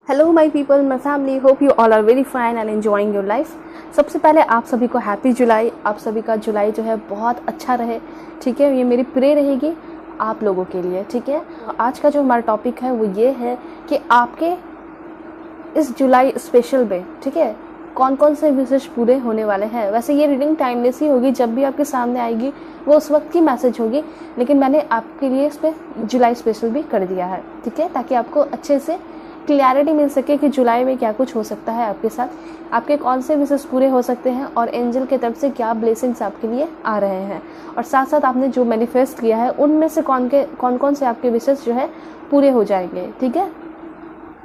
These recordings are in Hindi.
Hello my people, my family, hope you all are very fine and enjoying your life. सबसे पहले आप सभी को हैप्पी जुलाई। आप सभी का जुलाई जो है बहुत अच्छा रहे, ठीक है। ये मेरी प्रे रहेगी आप लोगों के लिए, ठीक है। आज का जो हमारा टॉपिक है वो ये है कि आपके इस जुलाई स्पेशल में, ठीक है, कौन कौन से विशेष पूरे होने वाले हैं। वैसे ये रीडिंग टाइमलेस ही होगी, जब भी आपके सामने आएगी वो उस वक्त की मैसेज होगी, लेकिन मैंने आपके लिए इस पर जुलाई स्पेशल भी कर दिया है, ठीक है, ताकि आपको अच्छे से क्लैरिटी मिल सके कि जुलाई में क्या कुछ हो सकता है आपके साथ, आपके कौन से विशेष पूरे हो सकते हैं और एंजल की तरफ से क्या ब्लेसिंग्स आपके लिए आ रहे हैं, और साथ साथ आपने जो मैनिफेस्ट किया है उनमें से कौन कौन से आपके विशेष जो है पूरे हो जाएंगे, ठीक है।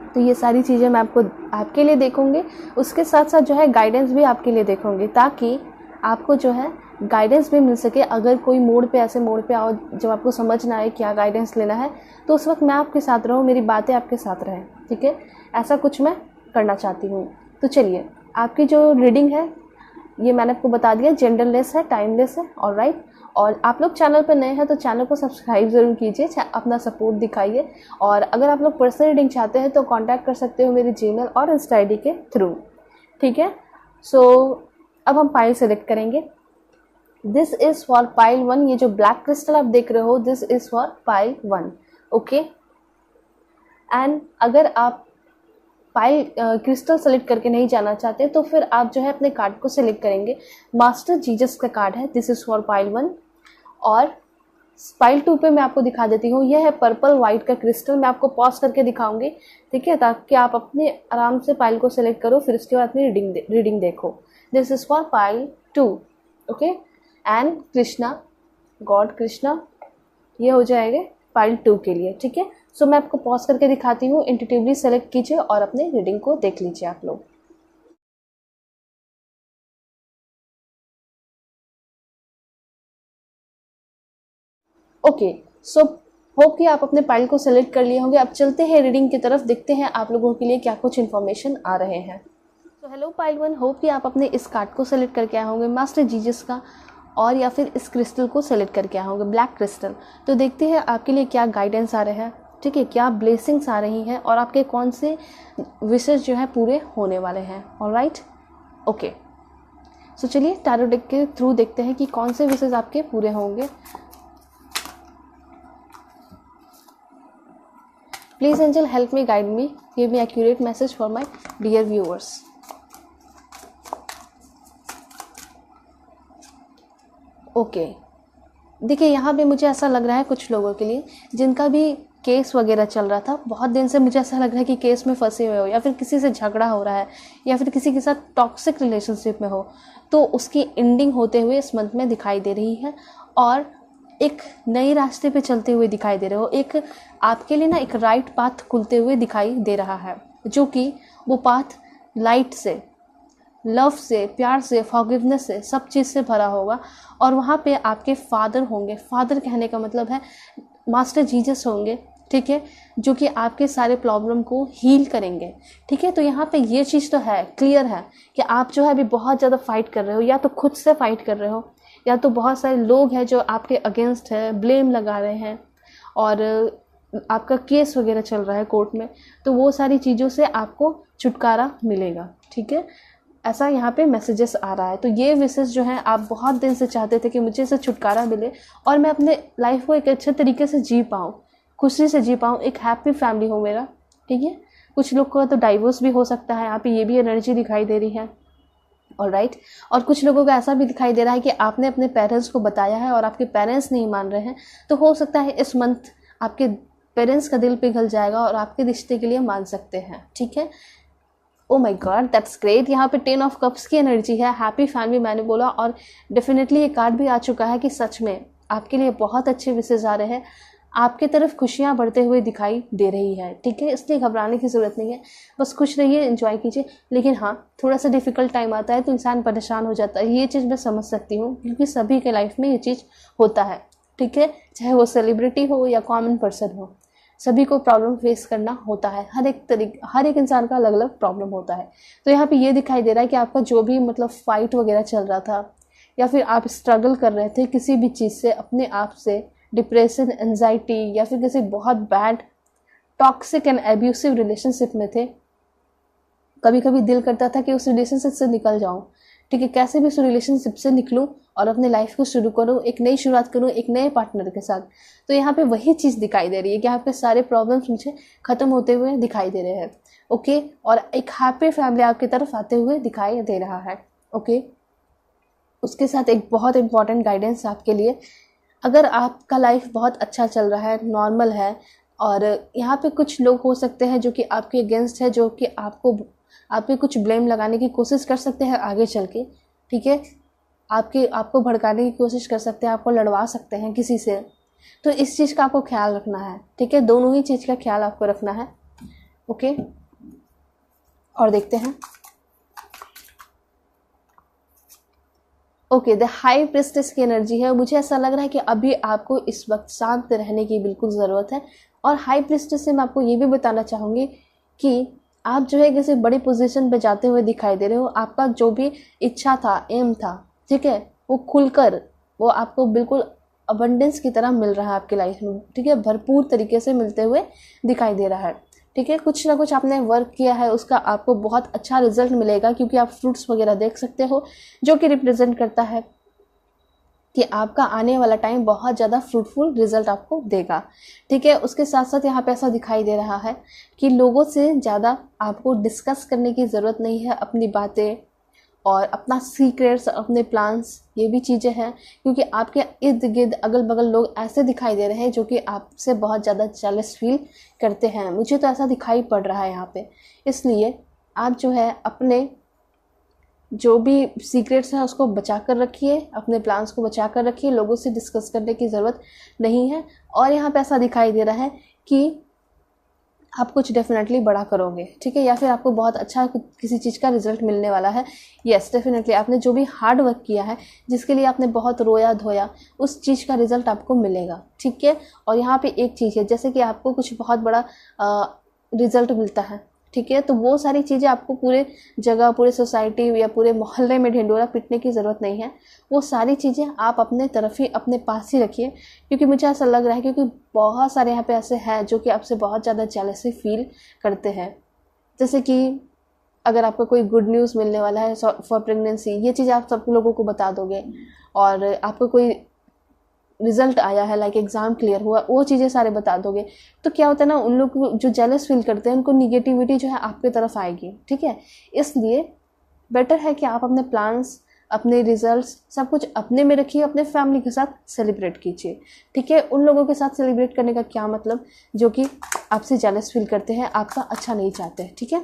तो ये सारी चीज़ें मैं आपके लिए देखूंगी, उसके साथ साथ जो है गाइडेंस भी आपके लिए देखूंगी, ताकि आपको जो है गाइडेंस भी मिल सके। अगर कोई ऐसे मोड़ पे आओ जब आपको समझ ना आए क्या गाइडेंस लेना है, तो उस वक्त मैं आपके साथ रहूँ, मेरी बातें आपके साथ रहें, ठीक है। ऐसा कुछ मैं करना चाहती हूँ। तो चलिए, आपकी जो रीडिंग है ये मैंने आपको बता दिया, जेंडरलेस है, टाइमलेस है, ऑलराइट। और आप लोग चैनल पर नए हैं तो चैनल को सब्सक्राइब ज़रूर कीजिए, अपना सपोर्ट दिखाइए। और अगर आप लोग पर्सनल रीडिंग चाहते हैं तो कांटेक्ट कर सकते हो मेरी जीमेल और इंस्टा आईडी के थ्रू, ठीक है। सो अब हम पाइल सेलेक्ट करेंगे। This is for pile 1। ये जो ब्लैक क्रिस्टल आप देख रहे हो, this is for pile 1, okay. And अगर आप पाइल क्रिस्टल सेलेक्ट करके नहीं जाना चाहते तो फिर आप जो है अपने कार्ड को सेलेक्ट करेंगे। मास्टर जीसस का कार्ड है, दिस इज़ फॉर पाइल 1। और पाइल 2 पे मैं आपको दिखा देती हूँ, यह है पर्पल वाइट का क्रिस्टल। मैं आपको पॉज करके दिखाऊंगी, ठीक है, ताकि आप अपने आराम से पाइल को सेलेक्ट करो, फिर उसके बाद अपनी रीडिंग देखो। This is for pile 2, okay. And Krishna, God Krishna, ये हो जाएगा पाइल 2 के लिए, ठीक है। सो मैं आपको पॉज करके दिखाती हूँ, इंट्यूटिवली सेलेक्ट कीजिए और अपने रीडिंग को देख लीजिए आप लोग। ओके, सो होप कि आप अपने पाइल को सेलेक्ट कर लिए होंगे। अब चलते हैं रीडिंग की तरफ, देखते हैं आप लोगों के लिए क्या कुछ इन्फॉर्मेशन आ रहे हैं। तो हेलो पाइल 1, होप कि आप अपने इस कार्ड को सेलेक्ट करके आए होंगे, मास्टर जीसस का, और या फिर इस क्रिस्टल को सेलेक्ट करके आए होंगे, ब्लैक क्रिस्टल। तो देखते हैं आपके लिए क्या गाइडेंस आ रहे हैं, ठीक है, क्या ब्लेसिंग्स आ रही हैं और आपके कौन से विशेष जो है पूरे होने वाले हैं, ऑलराइट, ओके। सो चलिए टैरो डेक के थ्रू देखते हैं कि कौन से विशेष आपके पूरे होंगे। Please angel help me, guide me, give me accurate message for my dear viewers. Okay, देखिए यहाँ पे मुझे ऐसा लग रहा है कुछ लोगों के लिए जिनका भी केस वगैरह चल रहा था बहुत दिन से, मुझे ऐसा लग रहा है कि केस में फंसे हुए हो, या फिर किसी से झगड़ा हो रहा है, या फिर किसी के साथ टॉक्सिक रिलेशनशिप में हो, तो उसकी एंडिंग होते हुए इस मंथ में दिखाई दे रही है। और एक नए रास्ते पे चलते हुए दिखाई दे रहे हो, एक आपके लिए ना एक राइट पाथ खुलते हुए दिखाई दे रहा है, जो कि वो पाथ लाइट से, लव से, प्यार से, फॉरगिवनेस से, सब चीज़ से भरा होगा। और वहाँ पे आपके फादर होंगे, फादर कहने का मतलब है मास्टर जीसस होंगे, ठीक है, जो कि आपके सारे प्रॉब्लम को हील करेंगे, ठीक है। तो यहाँ पे ये चीज़ तो है, क्लियर है कि आप जो है अभी बहुत ज़्यादा फाइट कर रहे हो, या तो खुद से फाइट कर रहे हो, या तो बहुत सारे लोग हैं जो आपके अगेंस्ट है, ब्लेम लगा रहे हैं, और आपका केस वगैरह चल रहा है कोर्ट में, तो वो सारी चीज़ों से आपको छुटकारा मिलेगा, ठीक है। ऐसा यहाँ पे मैसेजेस आ रहा है। तो ये विशेष जो है आप बहुत दिन से चाहते थे कि मुझे इससे छुटकारा मिले और मैं अपने लाइफ को एक अच्छे तरीके से जी पाऊँ, खुशी से जी पाऊँ, एक हैप्पी फैमिली हो मेरा, ठीक है। कुछ लोग को तो डाइवोर्स भी हो सकता है, यहाँ पे ये भी एनर्जी दिखाई दे रही है, ऑलराइट। और कुछ लोगों को ऐसा भी दिखाई दे रहा है कि आपने अपने पेरेंट्स को बताया है और आपके पेरेंट्स नहीं मान रहे हैं, तो हो सकता है इस मंथ आपके पेरेंट्स का दिल पिघल जाएगा और आपके रिश्ते के लिए मान सकते हैं, ठीक है। Oh my God, that's great. यहाँ पे 10 ऑफ कप्स की एनर्जी है, हैप्पी फैमिली मैंने बोला, और डेफिनेटली ये कार्ड भी आ चुका है कि सच में आपके लिए बहुत अच्छे विशेष आ रहे हैं, आपके तरफ खुशियाँ बढ़ते हुए दिखाई दे रही है, ठीक है। इसलिए घबराने की ज़रूरत नहीं है, बस खुश रहिए, एंजॉय कीजिए। लेकिन हाँ, थोड़ा सा डिफ़िकल्ट टाइम आता है तो इंसान परेशान हो जाता है, ये चीज़ मैं समझ सकती हूँ, क्योंकि सभी के लाइफ में ये चीज़ होता है, ठीक है, चाहे वो सेलिब्रिटी हो या कॉमन पर्सन हो, सभी को प्रॉब्लम फेस करना होता है। हर एक इंसान का अलग अलग प्रॉब्लम होता है। तो यहाँ पे ये दिखाई दे रहा है कि आपका जो भी मतलब फाइट वगैरह चल रहा था, या फिर आप स्ट्रगल कर रहे थे किसी भी चीज़ से, अपने आप से, डिप्रेशन, एंजाइटी, या फिर किसी बहुत bad toxic and abusive relationship में थे, कभी कभी दिल करता था कि उस रिलेशनशिप से निकल जाऊं, ठीक है, कैसे भी उस रिलेशनशिप से निकलूं और अपने लाइफ को शुरू करूं, एक नई शुरुआत करूं एक नए पार्टनर के साथ। तो यहाँ पे वही चीज़ दिखाई दे रही है कि यहाँ पे सारे प्रॉब्लम्स मुझे ख़त्म होते हुए दिखाई दे रहे हैं। ओके, और एक हैप्पी फैमिली आपकी तरफ आते हुए दिखाई दे रहा है। ओके, उसके साथ एक बहुत इंपॉर्टेंट गाइडेंस आपके लिए, अगर आपका लाइफ बहुत अच्छा चल रहा है, नॉर्मल है, और यहाँ पे कुछ लोग हो सकते हैं जो कि आपके अगेंस्ट है, जो कि आप पे कुछ ब्लेम लगाने की कोशिश कर सकते हैं आगे चल के, ठीक है, आपको भड़काने की कोशिश कर सकते हैं, आपको लड़वा सकते हैं किसी से। तो इस चीज़ का आपको ख्याल रखना है, ठीक है, दोनों ही चीज़ का ख्याल आपको रखना है। ओके, और देखते हैं। ओके, द हाई प्रिस्टेस की एनर्जी है। मुझे ऐसा लग रहा है कि अभी आपको इस वक्त शांत रहने की बिल्कुल ज़रूरत है। और हाई प्रिस्टेस से मैं आपको ये भी बताना चाहूँगी कि आप जो है किसी बड़ी पोजीशन पे जाते हुए दिखाई दे रहे हो। आपका जो भी इच्छा था, एम था, ठीक है, वो खुलकर वो आपको बिल्कुल अबंडेंस की तरह मिल रहा है आपकी लाइफ में, ठीक है, भरपूर तरीके से मिलते हुए दिखाई दे रहा है, ठीक है। कुछ ना कुछ आपने वर्क किया है, उसका आपको बहुत अच्छा रिजल्ट मिलेगा, क्योंकि आप फ्रूट्स वगैरह देख सकते हो, जो कि रिप्रेजेंट करता है कि आपका आने वाला टाइम बहुत ज़्यादा फ्रूटफुल रिजल्ट आपको देगा, ठीक है। उसके साथ साथ यहाँ पे ऐसा दिखाई दे रहा है कि लोगों से ज़्यादा आपको डिस्कस करने की ज़रूरत नहीं है, अपनी बातें और अपना सीक्रेट्स, अपने प्लान्स, ये भी चीज़ें हैं, क्योंकि आपके इर्द गिर्द अगल बगल लोग ऐसे दिखाई दे रहे हैं जो कि आपसे बहुत ज़्यादा जेलस फील करते हैं। मुझे तो ऐसा दिखाई पड़ रहा है यहाँ पे। इसलिए आप जो है अपने जो भी सीक्रेट्स हैं उसको बचा कर रखिए, अपने प्लान्स को बचा कर रखिए, लोगों से डिस्कस करने की ज़रूरत नहीं है। और यहाँ पे ऐसा दिखाई दे रहा है कि आप कुछ डेफिनेटली बड़ा करोगे, ठीक है, या फिर आपको बहुत अच्छा किसी चीज़ का रिजल्ट मिलने वाला है। यस, डेफिनेटली आपने जो भी हार्ड वर्क किया है, जिसके लिए आपने बहुत रोया धोया, उस चीज़ का रिजल्ट आपको मिलेगा, ठीक है। और यहाँ पे एक चीज़ है, जैसे कि आपको कुछ बहुत बड़ा रिजल्ट मिलता है, ठीक है, तो वो सारी चीज़ें आपको पूरे जगह, पूरे सोसाइटी या पूरे मोहल्ले में ढिंडोरा पीटने की ज़रूरत नहीं है। वो सारी चीज़ें आप अपने तरफ ही, अपने पास ही रखिए, क्योंकि मुझे ऐसा लग रहा है क्योंकि बहुत सारे यहाँ पे ऐसे हैं जो कि आपसे बहुत ज़्यादा जेलसी फील करते हैं। जैसे कि अगर आपको कोई गुड न्यूज़ मिलने वाला है फॉर प्रेगनेंसी, ये चीज़ आप सब लोगों को बता दोगे, और आपको कोई रिजल्ट आया है, लाइक एग्ज़ाम क्लियर हुआ, वो चीज़ें सारे बता दोगे, तो क्या होता है ना, उन लोग जो जेलस फील करते हैं उनको निगेटिविटी जो है आपकी तरफ आएगी, ठीक है। इसलिए बेटर है कि आप अपने प्लान्स, अपने रिजल्ट्स सब कुछ अपने में रखिए, अपने फैमिली के साथ सेलिब्रेट कीजिए, ठीक है। उन लोगों के साथ सेलिब्रेट करने का क्या मतलब जो कि आपसे जेलस फील करते हैं, आपका अच्छा नहीं चाहते, ठीक है।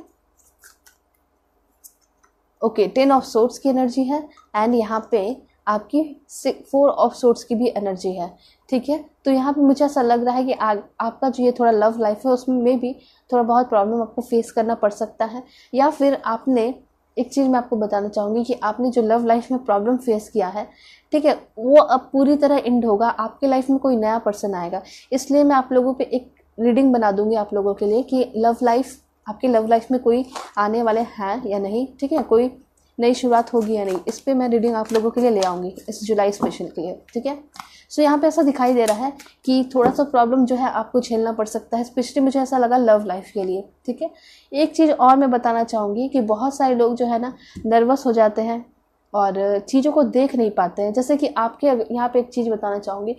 ओके, 10 ऑफ सोर्ड्स की एनर्जी है, एंड यहाँ पे आपकी 4 ऑफ सोर्ड्स की भी एनर्जी है, ठीक है। तो यहाँ पे मुझे ऐसा लग रहा है कि आपका जो ये थोड़ा लव लाइफ है उसमें भी थोड़ा बहुत प्रॉब्लम आपको फेस करना पड़ सकता है, या फिर आपने एक चीज़ मैं आपको बताना चाहूँगी कि आपने जो लव लाइफ में प्रॉब्लम फेस किया है, ठीक है, वो अब पूरी तरह एंड होगा, आपके लाइफ में कोई नया पर्सन आएगा। इसलिए मैं आप लोगों पे एक रीडिंग बना दूँगी आप लोगों के लिए कि आपके लव लाइफ में कोई आने वाले हैं या नहीं, ठीक है, कोई नई शुरुआत होगी या नहीं, इस पर मैं रीडिंग आप लोगों के लिए ले आऊँगी इस जुलाई स्पेशल के लिए, ठीक है। सो यहाँ पे ऐसा दिखाई दे रहा है कि थोड़ा सा प्रॉब्लम जो है आपको झेलना पड़ सकता है, स्पेशली मुझे ऐसा लगा लव लाइफ के लिए, ठीक है। एक चीज़ और मैं बताना चाहूँगी कि बहुत सारे लोग जो है ना नर्वस हो जाते हैं और चीज़ों को देख नहीं पाते हैं। जैसे कि आपके यहाँ पे एक चीज़ बताना चाहूँगी,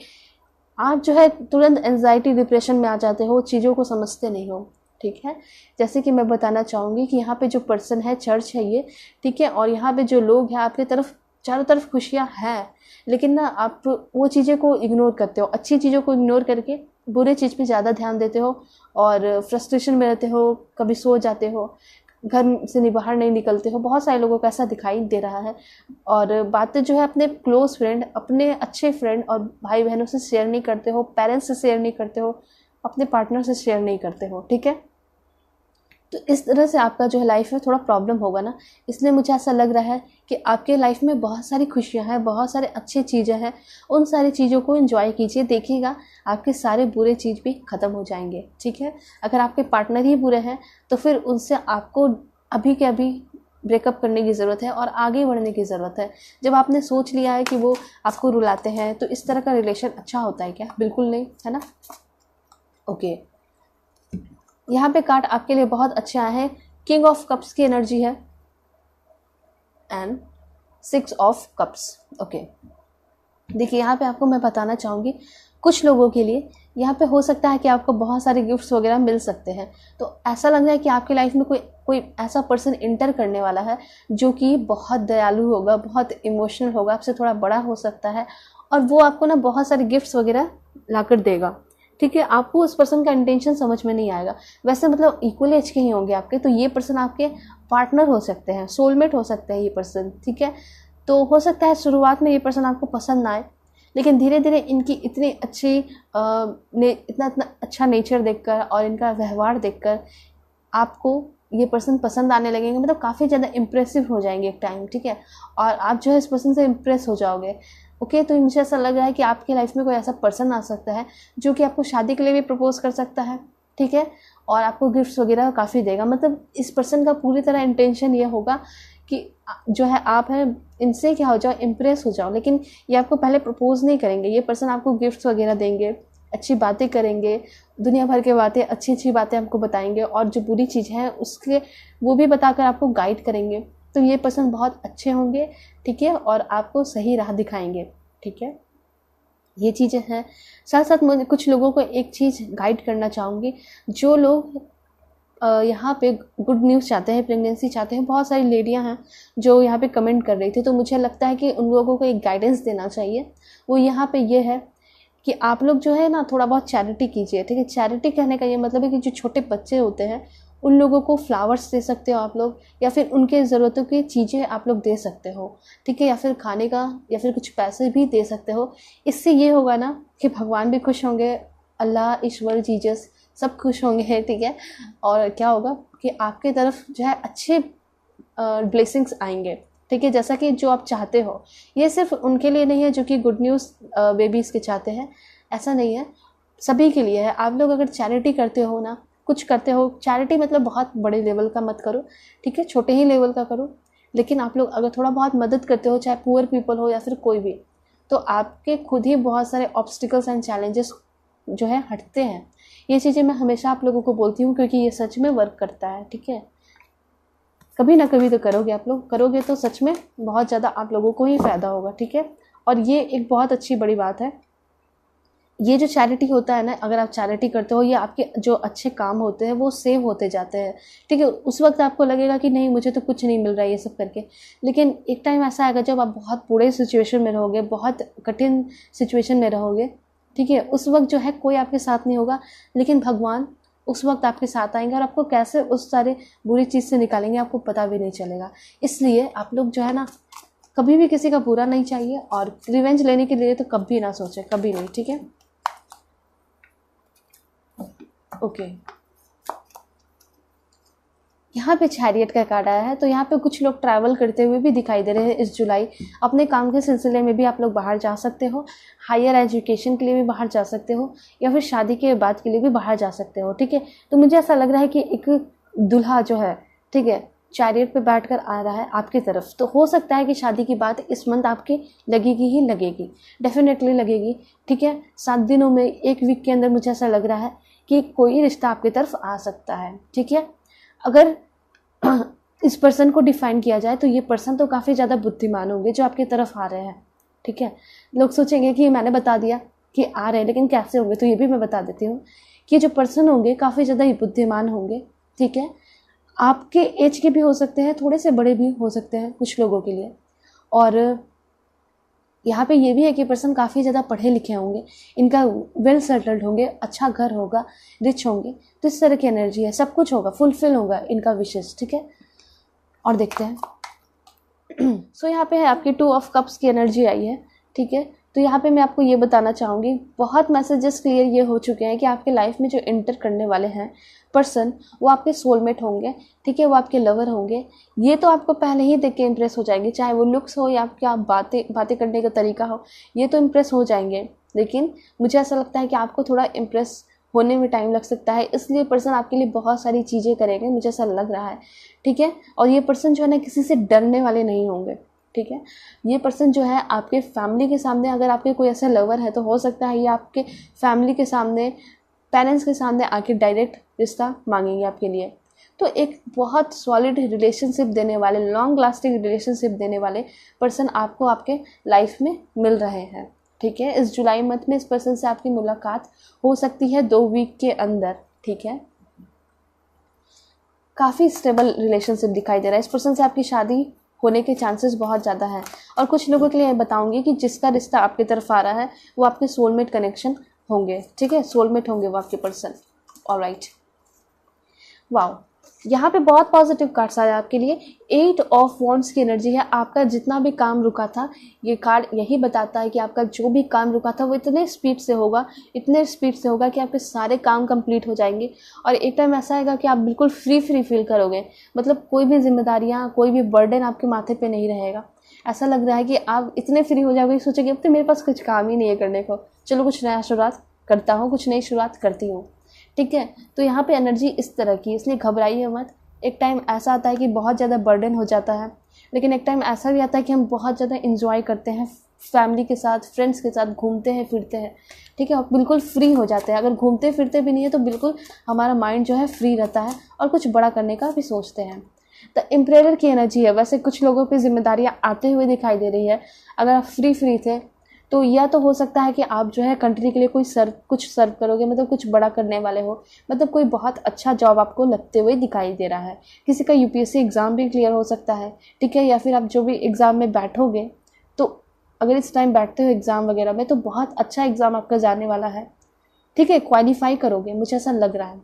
आप जो है तुरंत एंजाइटी डिप्रेशन में आ जाते हो, चीज़ों को समझते नहीं हो, ठीक है। जैसे कि मैं बताना चाहूँगी कि यहाँ पे जो पर्सन है, चर्च है ये, ठीक है, और यहाँ पे जो लोग हैं आपकी तरफ, चारों तरफ खुशियाँ हैं, लेकिन ना आप वो चीज़ें को इग्नोर करते हो, अच्छी चीज़ों को इग्नोर करके बुरे चीज़ पे ज़्यादा ध्यान देते हो और फ्रस्ट्रेशन में रहते हो, कभी सो जाते हो, घर से बाहर नहीं निकलते हो। बहुत सारे लोगों को ऐसा दिखाई दे रहा है, और बातें जो है अपने क्लोज फ्रेंड, अपने अच्छे फ्रेंड और भाई बहनों से शेयर नहीं करते हो, पेरेंट्स से शेयर नहीं करते हो, अपने पार्टनर से शेयर नहीं करते हो, ठीक है। तो इस तरह से आपका जो है लाइफ में थोड़ा प्रॉब्लम होगा ना, इसलिए मुझे ऐसा लग रहा है कि आपके लाइफ में बहुत सारी खुशियां हैं, बहुत सारे अच्छी चीज़ें हैं, उन सारी चीज़ों को एंजॉय कीजिए, देखिएगा आपके सारे बुरे चीज़ भी ख़त्म हो जाएंगे, ठीक है। अगर आपके पार्टनर ही बुरे हैं तो फिर उनसे आपको अभी के अभी ब्रेकअप करने की ज़रूरत है और आगे बढ़ने की ज़रूरत है। जब आपने सोच लिया है कि वो आपको रुलाते हैं तो इस तरह का रिलेशन अच्छा होता है क्या? बिल्कुल नहीं, है ना। ओके, यहाँ पे कार्ड आपके लिए बहुत अच्छे आए हैं, किंग ऑफ कप्स की एनर्जी है एंड 6 ऑफ कप्स। ओके, देखिए यहाँ पे आपको मैं बताना चाहूँगी, कुछ लोगों के लिए यहाँ पे हो सकता है कि आपको बहुत सारे गिफ्ट्स वगैरह मिल सकते हैं। तो ऐसा लग रहा है कि आपकी लाइफ में कोई ऐसा पर्सन इंटर करने वाला है जो कि बहुत दयालु होगा, बहुत इमोशनल होगा, आपसे थोड़ा बड़ा हो सकता है, और वो आपको ना बहुत सारे गिफ्ट्स वगैरह ला कर देगा। ठीक है, आपको उस पर्सन का इंटेंशन समझ में नहीं आएगा। वैसे मतलब इक्वल एज के ही होंगे आपके, तो ये पर्सन आपके पार्टनर हो सकते हैं, सोलमेट हो सकते हैं ये पर्सन। ठीक है, तो हो सकता है शुरुआत में ये पर्सन आपको पसंद ना आए, लेकिन धीरे धीरे इनकी इतनी अच्छी इतना अच्छा नेचर देखकर और इनका व्यवहार देखकर आपको ये पर्सन पसंद आने लगेंगे, मतलब काफ़ी ज़्यादा इम्प्रेसिव हो जाएंगे एक टाइम। ठीक है, और आप जो है इस पर्सन से इम्प्रेस हो जाओगे। ओके, तो मुझे ऐसा लग रहा है कि आपकी लाइफ में कोई ऐसा पर्सन आ सकता है जो कि आपको शादी के लिए भी प्रपोज कर सकता है। ठीक है, और आपको गिफ्ट्स वगैरह काफ़ी देगा। मतलब इस पर्सन का पूरी तरह इंटेंशन ये होगा कि जो है आप हैं इनसे क्या हो जाओ, इम्प्रेस हो जाओ, लेकिन ये आपको पहले प्रपोज नहीं करेंगे। ये पर्सन आपको गिफ्ट्स वगैरह देंगे, अच्छी बातें करेंगे, दुनिया भर की बातें, अच्छी अच्छी बातें आपको बताएंगे, और जो बुरी चीज़ है उसके वो भी बताकर आपको गाइड करेंगे। तो ये पर्सन बहुत अच्छे होंगे। ठीक है, और आपको सही राह दिखाएंगे। ठीक है, ये चीज़ें हैं। साथ साथ मुझे कुछ लोगों को एक चीज़ गाइड करना चाहूँगी, जो लोग यहाँ पे गुड न्यूज़ चाहते हैं, प्रेगनेंसी चाहते हैं। बहुत सारी लेडियाँ हैं जो यहाँ पे कमेंट कर रही थी, तो मुझे लगता है कि उन लोगों को एक गाइडेंस देना चाहिए। वो यहाँ पे ये है कि आप लोग जो है ना थोड़ा बहुत चैरिटी कीजिए। ठीक है, चैरिटी कहने का ये मतलब है कि जो छोटे बच्चे होते हैं उन लोगों को फ्लावर्स दे सकते हो आप लोग, या फिर उनके ज़रूरतों की चीज़ें आप लोग दे सकते हो। ठीक है, या फिर खाने का या फिर कुछ पैसे भी दे सकते हो। इससे ये होगा ना कि भगवान भी खुश होंगे, अल्लाह, ईश्वर, जीसस सब खुश होंगे। ठीक है, और क्या होगा कि आपके तरफ जो है अच्छे ब्लेसिंग्स आएंगे। ठीक है, जैसा कि जो आप चाहते हो। ये सिर्फ उनके लिए नहीं है जो कि गुड न्यूज़ बेबीज़ के चाहते हैं, ऐसा नहीं है, सभी के लिए है। आप लोग अगर चैरिटी करते हो ना, कुछ करते हो, चैरिटी मतलब बहुत बड़े लेवल का मत करो। ठीक है, छोटे ही लेवल का करो, लेकिन आप लोग अगर थोड़ा बहुत मदद करते हो, चाहे पुअर पीपल हो या फिर कोई भी, तो आपके खुद ही बहुत सारे ऑब्स्टिकल्स एंड चैलेंजेस जो है हटते हैं। ये चीज़ें मैं हमेशा आप लोगों को बोलती हूँ, क्योंकि ये सच में वर्क करता है। ठीक है, कभी ना कभी तो करोगे, आप लोग करोगे तो सच में बहुत ज़्यादा आप लोगों को ही फ़ायदा होगा। ठीक है, और ये एक बहुत अच्छी बड़ी बात है। ये जो चैरिटी होता है ना, अगर आप चैरिटी करते हो, ये आपके जो अच्छे काम होते हैं वो सेव होते जाते हैं। ठीक है, उस वक्त आपको लगेगा कि नहीं मुझे तो कुछ नहीं मिल रहा है ये सब करके, लेकिन एक टाइम ऐसा आएगा जब आप बहुत बुरे सिचुएशन में रहोगे, बहुत कठिन सिचुएशन में रहोगे। ठीक है, उस वक्त जो है कोई आपके साथ नहीं होगा, लेकिन भगवान उस वक्त आपके साथ आएंगे और आपको कैसे उस सारे बुरी चीज़ से निकालेंगे आपको पता भी नहीं चलेगा। इसलिए आप लोग जो है ना कभी भी किसी का बुरा नहीं चाहिए, और रिवेंज लेने के लिए तो कभी ना सोचें, कभी नहीं। ठीक है, ओके, यहाँ पे चैरियट का कार्ड आया है। तो यहाँ पे कुछ लोग ट्रैवल करते हुए भी दिखाई दे रहे हैं इस जुलाई। अपने काम के सिलसिले में भी आप लोग बाहर जा सकते हो, हायर एजुकेशन के लिए भी बाहर जा सकते हो, या फिर शादी के बाद के लिए भी बाहर जा सकते हो। ठीक है, तो मुझे ऐसा लग रहा है कि एक दूल्हा जो है, ठीक है, चैरियट पे बैठकर आ रहा है आपकी तरफ। तो हो सकता है कि शादी की बात इस मंथ आपकी लगेगी ही लगेगी, डेफिनेटली लगेगी। ठीक है, 7 दिनों में, 1 वीक के अंदर मुझे ऐसा लग रहा है कि कोई रिश्ता आपकी तरफ आ सकता है। ठीक है, अगर इस पर्सन को डिफाइन किया जाए तो ये पर्सन तो काफ़ी ज़्यादा बुद्धिमान होंगे जो आपकी तरफ आ रहे हैं। ठीक है, लोग सोचेंगे कि मैंने बता दिया कि आ रहे हैं, लेकिन कैसे होंगे, तो ये भी मैं बता देती हूँ कि जो पर्सन होंगे काफ़ी ज़्यादा बुद्धिमान होंगे। ठीक है, आपके एज के भी हो सकते हैं, थोड़े से बड़े भी हो सकते हैं कुछ लोगों के लिए। और यहाँ पे ये भी है कि पर्सन काफ़ी ज़्यादा पढ़े लिखे होंगे, इनका वेल सेटल्ड होंगे, अच्छा घर होगा, रिच होंगे। तो इस तरह की एनर्जी है, सब कुछ होगा, फुलफिल होगा इनका विशेष। ठीक है, और देखते हैं। सो यहाँ पे है आपकी 2 ऑफ कप्स की एनर्जी आई है। ठीक है, तो यहाँ पे मैं आपको ये बताना चाहूँगी, बहुत मैसेजेस क्लियर ये हो चुके हैं कि आपके लाइफ में जो एंटर करने वाले हैं पर्सन, वो आपके सोलमेट होंगे। ठीक है, वो आपके लवर होंगे। ये तो आपको पहले ही देख के इम्प्रेस हो जाएंगे, चाहे वो लुक्स हो या क्या बातें करने का तरीका हो, ये तो इम्प्रेस हो जाएंगे। लेकिन मुझे ऐसा लगता है कि आपको थोड़ा इम्प्रेस होने में टाइम लग सकता है, इसलिए पर्सन आपके लिए बहुत सारी चीज़ें करेंगे, मुझे ऐसा लग रहा है। ठीक है, और ये पर्सन जो है ना किसी से डरने वाले नहीं होंगे। ठीक है, ये पर्सन जो है आपके फैमिली के सामने, अगर आपके कोई ऐसा लवर है तो हो सकता है ये आपके फैमिली के सामने, पेरेंट्स के सामने आके डायरेक्ट रिश्ता मांगेंगे आपके लिए। तो एक बहुत सॉलिड रिलेशनशिप देने वाले, लॉन्ग लास्टिंग रिलेशनशिप देने वाले पर्सन आपको आपके लाइफ में मिल रहे हैं। ठीक है, इस जुलाई मंथ में इस पर्सन से आपकी मुलाकात हो सकती है 2 वीक के अंदर। ठीक है, काफ़ी स्टेबल रिलेशनशिप दिखाई दे रहा है। इस पर्सन से आपकी शादी होने के चांसेस बहुत ज़्यादा हैं। और कुछ लोगों के लिए बताऊंगी कि जिसका रिश्ता आपकी तरफ आ रहा है वो आपके सोलमेट कनेक्शन होंगे। ठीक है, सोलमेट होंगे वो आपके पर्सन। ऑलराइट, वाओ, यहाँ पे बहुत पॉजिटिव कार्ड्स आया आपके लिए। 8 ऑफ वॉन्ड्स की एनर्जी है। आपका जितना भी काम रुका था, ये कार्ड यही बताता है कि आपका जो भी काम रुका था वो इतने स्पीड से होगा, इतने स्पीड से होगा कि आपके सारे काम कंप्लीट हो जाएंगे। और एक टाइम ऐसा आएगा कि आप बिल्कुल फ्री फील करोगे। मतलब कोई भी जिम्मेदारियाँ, कोई भी बर्डन आपके माथे पे नहीं रहेगा। ऐसा लग रहा है कि आप इतने फ्री हो जाओगे, सोचोगे अब तो मेरे पास कुछ काम ही नहीं है करने को, चलो कुछ नया शुरुआत करता हूँ, कुछ नई शुरुआत करती हूँ। ठीक है, तो यहाँ पे एनर्जी इस तरह की, इसलिए घबराइए मत। एक टाइम ऐसा आता है कि बहुत ज़्यादा बर्डन हो जाता है, लेकिन एक टाइम ऐसा भी आता है कि हम बहुत ज़्यादा इंजॉय करते हैं, फैमिली के साथ, फ्रेंड्स के साथ घूमते हैं फिरते हैं। ठीक है, और बिल्कुल फ्री हो जाते हैं। अगर घूमते फिरते भी नहीं है तो बिल्कुल हमारा माइंड जो है फ्री रहता है और कुछ बड़ा करने का भी सोचते हैं। द एम्परर की एनर्जी है। वैसे कुछ लोगों पे जिम्मेदारियाँ आते हुए दिखाई दे रही है। अगर आप फ्री थे तो या तो हो सकता है कि आप जो है कंट्री के लिए कुछ सर्व करोगे, मतलब कुछ बड़ा करने वाले हो, मतलब कोई बहुत अच्छा जॉब आपको लगते हुए दिखाई दे रहा है। किसी का यूपीएससी एग्ज़ाम भी क्लियर हो सकता है। ठीक है, या फिर आप जो भी एग्ज़ाम में बैठोगे, तो अगर इस टाइम बैठते हो एग्ज़ाम वगैरह में तो बहुत अच्छा एग्ज़ाम आपका जाने वाला है। ठीक है, क्वालिफाई करोगे, मुझे ऐसा लग रहा है।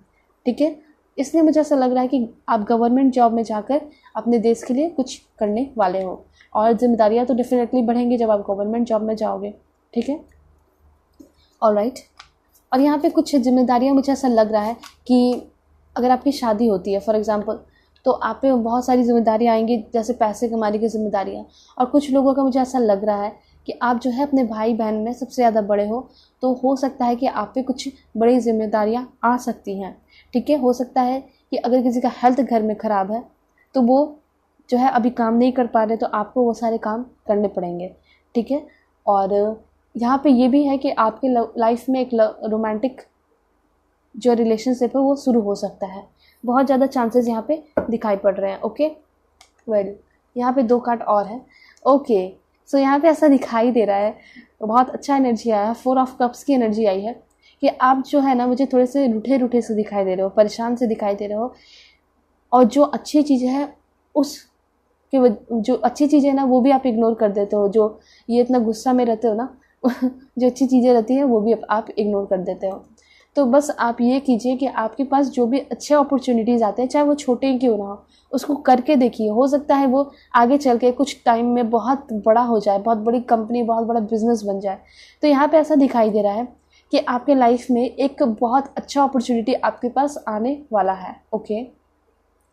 ठीक है, इसलिए मुझे ऐसा लग रहा है कि आप गवर्नमेंट जॉब में जाकर अपने देश के लिए कुछ करने वाले हो। और जिम्मेदारियाँ तो डेफिनेटली बढ़ेंगी जब आप गवर्नमेंट जॉब में जाओगे। ठीक है, ऑलराइट। और यहाँ पे कुछ जिम्मेदारियाँ मुझे ऐसा लग रहा है कि अगर आपकी शादी होती है फॉर एग्जांपल, तो आप पे बहुत सारी जिम्मेदारियाँ आएंगी, जैसे पैसे कमाने की जिम्मेदारियाँ। और कुछ लोगों का मुझे ऐसा लग रहा है कि आप जो है अपने भाई बहन में सबसे ज़्यादा बड़े हो, तो हो सकता है कि आप पे कुछ बड़ी जिम्मेदारियाँ आ सकती हैं। ठीक है, हो सकता है कि अगर किसी का हेल्थ घर में ख़राब है तो वो जो है अभी काम नहीं कर पा रहे, तो आपको वो सारे काम करने पड़ेंगे। ठीक है, और यहाँ पे ये भी है कि आपके लाइफ में एक रोमांटिक जो रिलेशनशिप है वो शुरू हो सकता है। बहुत ज़्यादा चांसेस यहाँ पे दिखाई पड़ रहे हैं। ओके, वेल, यहाँ पे 2 कार्ड और है। ओके, सो यहाँ पे ऐसा दिखाई दे रहा है, बहुत अच्छा एनर्जी आया है। 4 ऑफ कप्स की एनर्जी आई है कि आप जो है ना, मुझे थोड़े से रूठे से दिखाई दे रहे हो, परेशान से दिखाई दे रहे हो। और जो अच्छी चीज़ है उस जो अच्छी चीज़ें हैं ना वो भी आप इग्नोर कर देते हो। जो ये इतना गुस्सा में रहते हो ना जो अच्छी चीज़ें रहती हैं वो भी आप इग्नोर कर देते हो। तो बस आप ये कीजिए कि आपके पास जो भी अच्छे अपॉर्चुनिटीज़ आते हैं, चाहे वो छोटे ही क्यों ना हो, उसको करके देखिए। हो सकता है वो आगे चल के कुछ टाइम में बहुत बड़ा हो जाए, बहुत बड़ी कंपनी, बहुत बड़ा बिजनेस बन जाए। तो यहाँ पे ऐसा दिखाई दे रहा है कि आपके लाइफ में एक बहुत अच्छा अपॉर्चुनिटी आपके पास आने वाला है। ओके,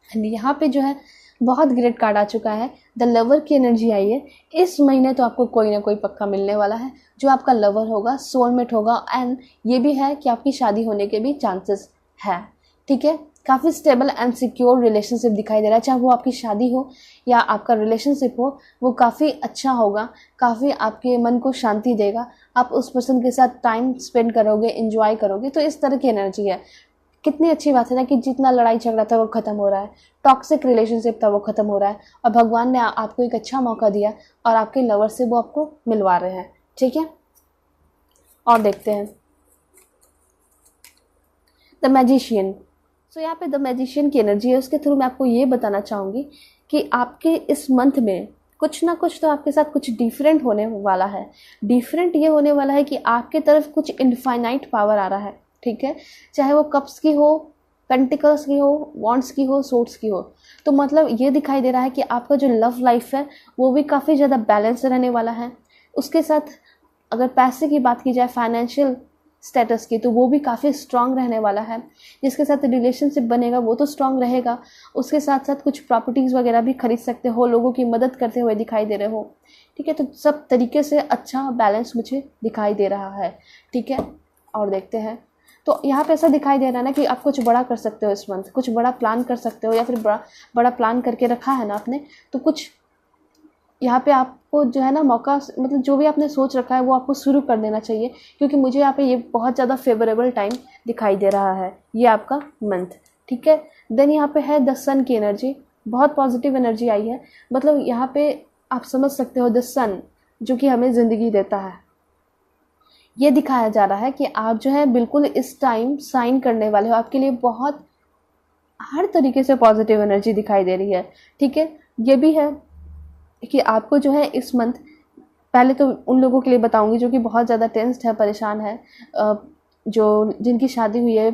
एंड यहाँ पे जो है बहुत ग्रेट कार्ड आ चुका है। द लवर की एनर्जी आई है। इस महीने तो आपको कोई ना कोई पक्का मिलने वाला है जो आपका लवर होगा, सोलमेट होगा। एंड ये भी है कि आपकी शादी होने के भी चांसेस है। ठीक है, काफ़ी स्टेबल एंड सिक्योर रिलेशनशिप दिखाई दे रहा है। चाहे वो आपकी शादी हो या आपका रिलेशनशिप हो, वो काफ़ी अच्छा होगा, काफ़ी आपके मन को शांति देगा। आप उस पर्सन के साथ टाइम स्पेंड करोगे, एंजॉय करोगे। तो इस तरह की एनर्जी है। कितनी अच्छी बात है ना कि जितना लड़ाई झगड़ा था वो ख़त्म हो रहा है, टॉक्सिक रिलेशनशिप था वो ख़त्म हो रहा है, और भगवान ने आपको एक अच्छा मौका दिया और आपके लवर से वो आपको मिलवा रहे हैं। ठीक है, और देखते हैं द मैजिशियन। सो यहाँ पे द मैजिशियन की एनर्जी है। उसके थ्रू मैं आपको ये बताना चाहूँगी कि आपके इस मंथ में कुछ ना कुछ तो आपके साथ कुछ डिफरेंट होने वाला है। डिफरेंट ये होने वाला है कि आपके तरफ कुछ इनफाइनाइट पावर आ रहा है। ठीक है, चाहे वो कप्स की हो, पेंटिकल्स की हो, वॉन्ड्स की हो, सोर्ड्स की हो। तो मतलब ये दिखाई दे रहा है कि आपका जो लव लाइफ है वो भी काफ़ी ज़्यादा बैलेंस रहने वाला है। उसके साथ अगर पैसे की बात की जाए, फाइनेंशियल स्टेटस की, तो वो भी काफ़ी स्ट्रांग रहने वाला है। जिसके साथ रिलेशनशिप बनेगा वो तो स्ट्रांग रहेगा। उसके साथ साथ कुछ प्रॉपर्टीज़ वगैरह भी खरीद सकते हो, लोगों की मदद करते हुए दिखाई दे रहे हो। ठीक है, तो सब तरीके से अच्छा बैलेंस मुझे दिखाई दे रहा है। ठीक है, और देखते हैं। तो यहाँ पे ऐसा दिखाई दे रहा है ना कि आप कुछ बड़ा कर सकते हो इस मंथ, कुछ बड़ा प्लान कर सकते हो, या फिर बड़ा प्लान करके रखा है ना आपने, तो कुछ यहाँ पे आपको जो है ना मौका, मतलब जो भी आपने सोच रखा है वो आपको शुरू कर देना चाहिए, क्योंकि मुझे यहाँ पे ये बहुत ज़्यादा फेवरेबल टाइम दिखाई दे रहा है, ये आपका मंथ। ठीक है, देन यहाँ पे है द सन की एनर्जी, बहुत पॉजिटिव एनर्जी आई है। मतलब यहाँ पे आप समझ सकते हो द सन जो कि हमें ज़िंदगी देता है, ये दिखाया जा रहा है कि आप जो है बिल्कुल इस टाइम साइन करने वाले हो। आपके लिए बहुत हर तरीके से पॉजिटिव एनर्जी दिखाई दे रही है, ठीक है। ये भी है कि आपको जो है इस मंथ, पहले तो उन लोगों के लिए बताऊंगी जो कि बहुत ज़्यादा टेंस्ड है, परेशान है, जो जिनकी शादी हुई है,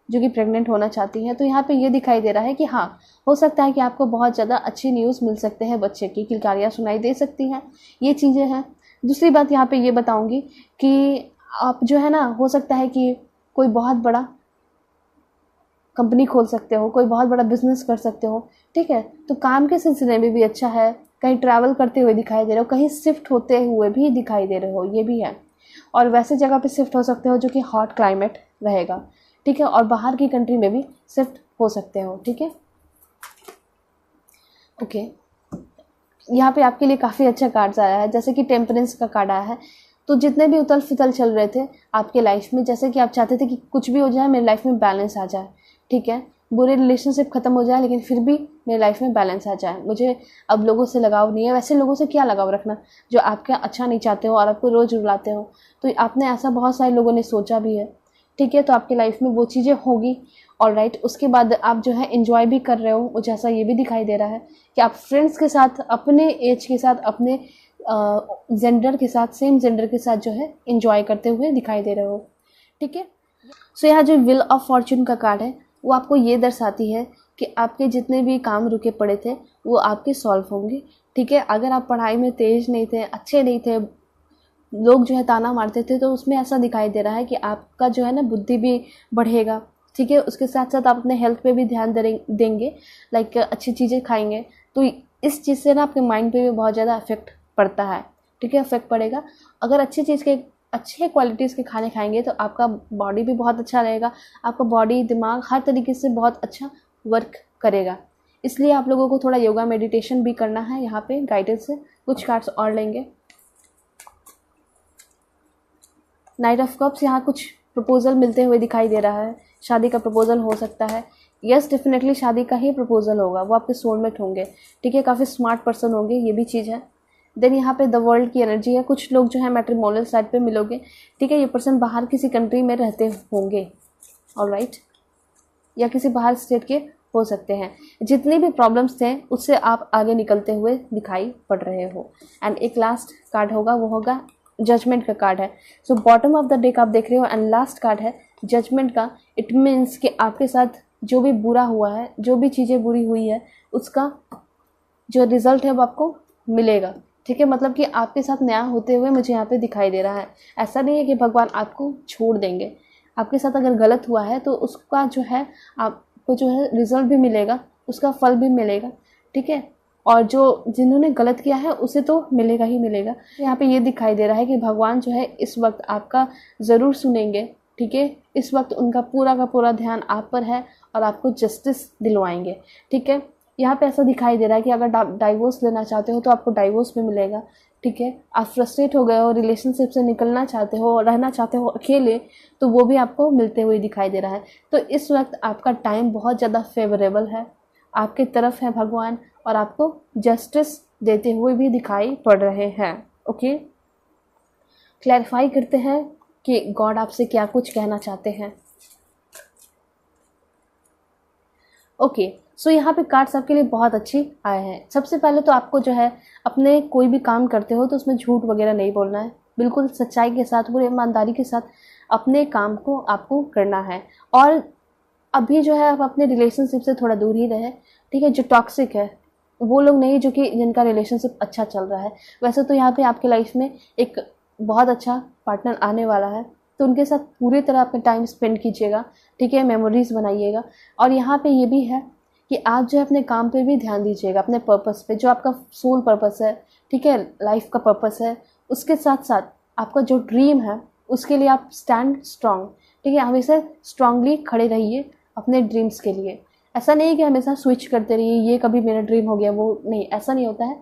जो कि प्रेग्नेंट होना चाहती हैं, तो यहाँ पे ये दिखाई दे रहा है कि हाँ, हो सकता है कि आपको बहुत ज़्यादा अच्छी न्यूज़ मिल सकते हैं, बच्चे की किलकारियाँ सुनाई दे सकती हैं, ये चीज़ें हैं। दूसरी बात यहाँ पे ये बताऊंगी कि आप जो है ना, हो सकता है कि कोई बहुत बड़ा कंपनी खोल सकते हो, कोई बहुत बड़ा बिजनेस कर सकते हो, ठीक है। तो काम के सिलसिले में भी अच्छा है, कहीं ट्रैवल करते हुए दिखाई दे रहे हो, कहीं शिफ्ट होते हुए भी दिखाई दे रहे हो, ये भी है। और वैसे जगह पे शिफ्ट हो सकते हो जो कि हॉट क्लाइमेट रहेगा, ठीक है। और बाहर की कंट्री में भी शिफ्ट हो सकते हो, ठीक है। ओके, यहाँ पे आपके लिए काफ़ी अच्छा कार्ड्स आया है, जैसे कि टेम्परेंस का कार्ड आया है। तो जितने भी उथल फुथल चल रहे थे आपके लाइफ में, जैसे कि आप चाहते थे कि कुछ भी हो जाए मेरी लाइफ में बैलेंस आ जाए, ठीक है, बुरे रिलेशनशिप ख़त्म हो जाए लेकिन फिर भी मेरी लाइफ में बैलेंस आ जाए, मुझे अब लोगों से लगाव नहीं है। वैसे लोगों से क्या लगाव रखना जो आपका अच्छा नहीं चाहते हो और आपको रोज़ रुलाते हो। तो आपने ऐसा बहुत सारे लोगों ने सोचा भी है, ठीक है। तो आपकी लाइफ में वो चीज़ें होगी, ऑलराइट। उसके बाद आप जो है एंजॉय भी कर रहे हो, मुझे ऐसा ये भी दिखाई दे रहा है कि आप फ्रेंड्स के साथ, अपने एज के साथ, अपने जेंडर के साथ, सेम जेंडर के साथ जो है एंजॉय करते हुए दिखाई दे रहे हो, ठीक है। सो यहाँ जो व्हील ऑफ फॉर्चून का कार्ड है वो आपको ये दर्शाती है कि आपके जितने भी काम रुके पड़े थे वो आपके सॉल्व होंगे, ठीक है। अगर आप पढ़ाई में तेज नहीं थे, अच्छे नहीं थे, लोग जो है ताना मारते थे, तो उसमें ऐसा दिखाई दे रहा है कि आपका जो है ना बुद्धि भी बढ़ेगा, ठीक है। उसके साथ साथ आप अपने हेल्थ पे भी ध्यान देंगे, लाइक अच्छी चीज़ें खाएंगे। तो इस चीज़ से ना आपके माइंड पे भी बहुत ज़्यादा इफेक्ट पड़ता है, ठीक है, इफेक्ट पड़ेगा। अगर अच्छी चीज़ के, अच्छे क्वालिटीज़ के खाने खाएंगे तो आपका बॉडी भी बहुत अच्छा रहेगा, आपका बॉडी दिमाग हर तरीके से बहुत अच्छा वर्क करेगा। इसलिए आप लोगों को थोड़ा योगा मेडिटेशन भी करना है। यहाँ पे गाइडेंस से कुछ कार्ड्स और लेंगे। नाइट ऑफ कप्स, यहाँ कुछ प्रपोजल मिलते हुए दिखाई दे रहा है, शादी का प्रपोजल हो सकता है। यस, डेफिनेटली शादी का ही प्रपोजल होगा, वो आपके सोलमेट होंगे, ठीक है, काफ़ी स्मार्ट पर्सन होंगे, ये भी चीज़ है। देन यहाँ पे द वर्ल्ड की एनर्जी है, कुछ लोग जो है मैट्रिमोनियल साइड पे मिलोगे, ठीक है। ये पर्सन बाहर किसी कंट्री में रहते होंगे, ऑलराइट, या किसी बाहर स्टेट के हो सकते हैं। जितनी भी प्रॉब्लम्स थे उससे आप आगे निकलते हुए दिखाई पड़ रहे हो। एंड एक लास्ट कार्ड होगा, वो होगा जजमेंट का कार्ड है। So bottom of the deck आप देख रहे हो एंड लास्ट कार्ड है जजमेंट का। इट मीन्स कि आपके साथ जो भी बुरा हुआ है, जो भी चीज़ें बुरी हुई है, उसका जो रिजल्ट है वो आपको मिलेगा, ठीक है। मतलब कि आपके साथ न्याय होते हुए मुझे यहाँ पे दिखाई दे रहा है। ऐसा नहीं है कि भगवान आपको छोड़ देंगे, आपके साथ अगर गलत हुआ है तो उसका जो है आपको जो है रिजल्ट भी मिलेगा, उसका फल भी मिलेगा, ठीक है। और जो जिन्होंने गलत किया है उसे तो मिलेगा ही मिलेगा। यहाँ पे ये दिखाई दे रहा है कि भगवान जो है इस वक्त आपका ज़रूर सुनेंगे, ठीक है। इस वक्त उनका पूरा का पूरा ध्यान आप पर है और आपको जस्टिस दिलवाएंगे, ठीक है। यहाँ पे ऐसा दिखाई दे रहा है कि अगर डाइवोर्स लेना चाहते हो तो आपको डाइवोर्स भी मिलेगा, ठीक है। आप फ्रस्ट्रेट हो गए हो, रिलेशनशिप से निकलना चाहते हो, रहना चाहते हो अकेले, तो वो भी आपको मिलते हुए दिखाई दे रहा है। तो इस वक्त आपका टाइम बहुत ज़्यादा फेवरेबल है, आपके तरफ है भगवान और आपको जस्टिस देते हुए भी दिखाई पड़ रहे हैं। ओके, क्लैरिफाई करते हैं कि गॉड आपसे क्या कुछ कहना चाहते हैं। ओके, सो यहाँ पे कार्ड्स आपके लिए बहुत अच्छी आए हैं। सबसे पहले तो आपको जो है अपने कोई भी काम करते हो तो उसमें झूठ वगैरह नहीं बोलना है, बिल्कुल सच्चाई के साथ, पूरी ईमानदारी के साथ अपने काम को आपको करना है। और अभी जो है आप अपने रिलेशनशिप से थोड़ा दूर ही रहे, ठीक है। जो टॉक्सिक है वो लोग नहीं, जो कि जिनका रिलेशनशिप अच्छा चल रहा है। वैसे तो यहाँ पे आपके लाइफ में एक बहुत अच्छा पार्टनर आने वाला है, तो उनके साथ पूरी तरह अपना टाइम स्पेंड कीजिएगा, ठीक है, मेमोरीज बनाइएगा। और यहाँ पे ये भी है कि आप जो है अपने काम पे भी ध्यान दीजिएगा, अपने पर्पस पे, जो आपका सोल पर्पस है, ठीक है, लाइफ का पर्पस है। उसके साथ साथ आपका जो ड्रीम है उसके लिए आप स्टैंड स्ट्रांग, ठीक है, हमेशा स्ट्रांगली खड़े रहिए अपने ड्रीम्स के लिए। ऐसा नहीं है कि हमेशा स्विच करते रहिए, ये कभी मेरा ड्रीम हो गया वो नहीं, ऐसा नहीं होता है।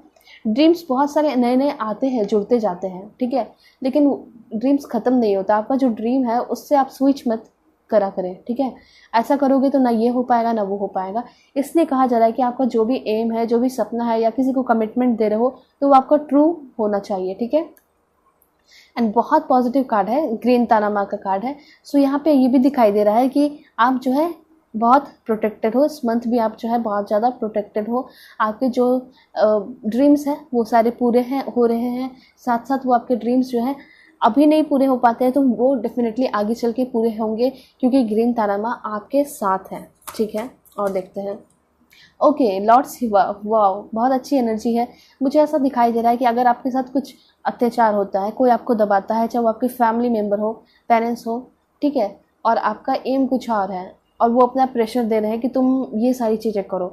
ड्रीम्स बहुत सारे नए नए आते हैं, जुड़ते जाते हैं, ठीक है, लेकिन ड्रीम्स ख़त्म नहीं होता। आपका जो ड्रीम है उससे आप स्विच मत करा करें, ठीक है। ऐसा करोगे तो ना ये हो पाएगा ना वो हो पाएगा। इसलिए कहा जा रहा है कि आपका जो भी एम है, जो भी सपना है, या किसी को कमिटमेंट दे रहे हो, तो वो आपका ट्रू होना चाहिए, ठीक है। एंड बहुत पॉजिटिव कार्ड है, ग्रीन तारामा का कार्ड है। सो यहाँ पे ये भी दिखाई दे रहा है कि आप जो है बहुत प्रोटेक्टेड हो, इस मंथ भी आप जो है बहुत ज़्यादा प्रोटेक्टेड हो। आपके जो ड्रीम्स हैं वो सारे पूरे हो रहे हैं। साथ साथ वो आपके ड्रीम्स जो हैं अभी नहीं पूरे हो पाते हैं तो वो डेफिनेटली आगे चल के पूरे होंगे, क्योंकि ग्रीन तारामा आपके साथ है, ठीक है। और देखते हैं, ओके, लॉर्ड शिवा, वाओ, बहुत अच्छी एनर्जी है। मुझे ऐसा दिखाई दे रहा है कि अगर आपके साथ कुछ अत्याचार होता है, कोई आपको दबाता है, चाहे वो आपके फैमिली मेम्बर हो, पेरेंट्स हो, ठीक है, और आपका एम कुछ और है और वो अपना प्रेशर दे रहे हैं कि तुम ये सारी चीज़ें करो,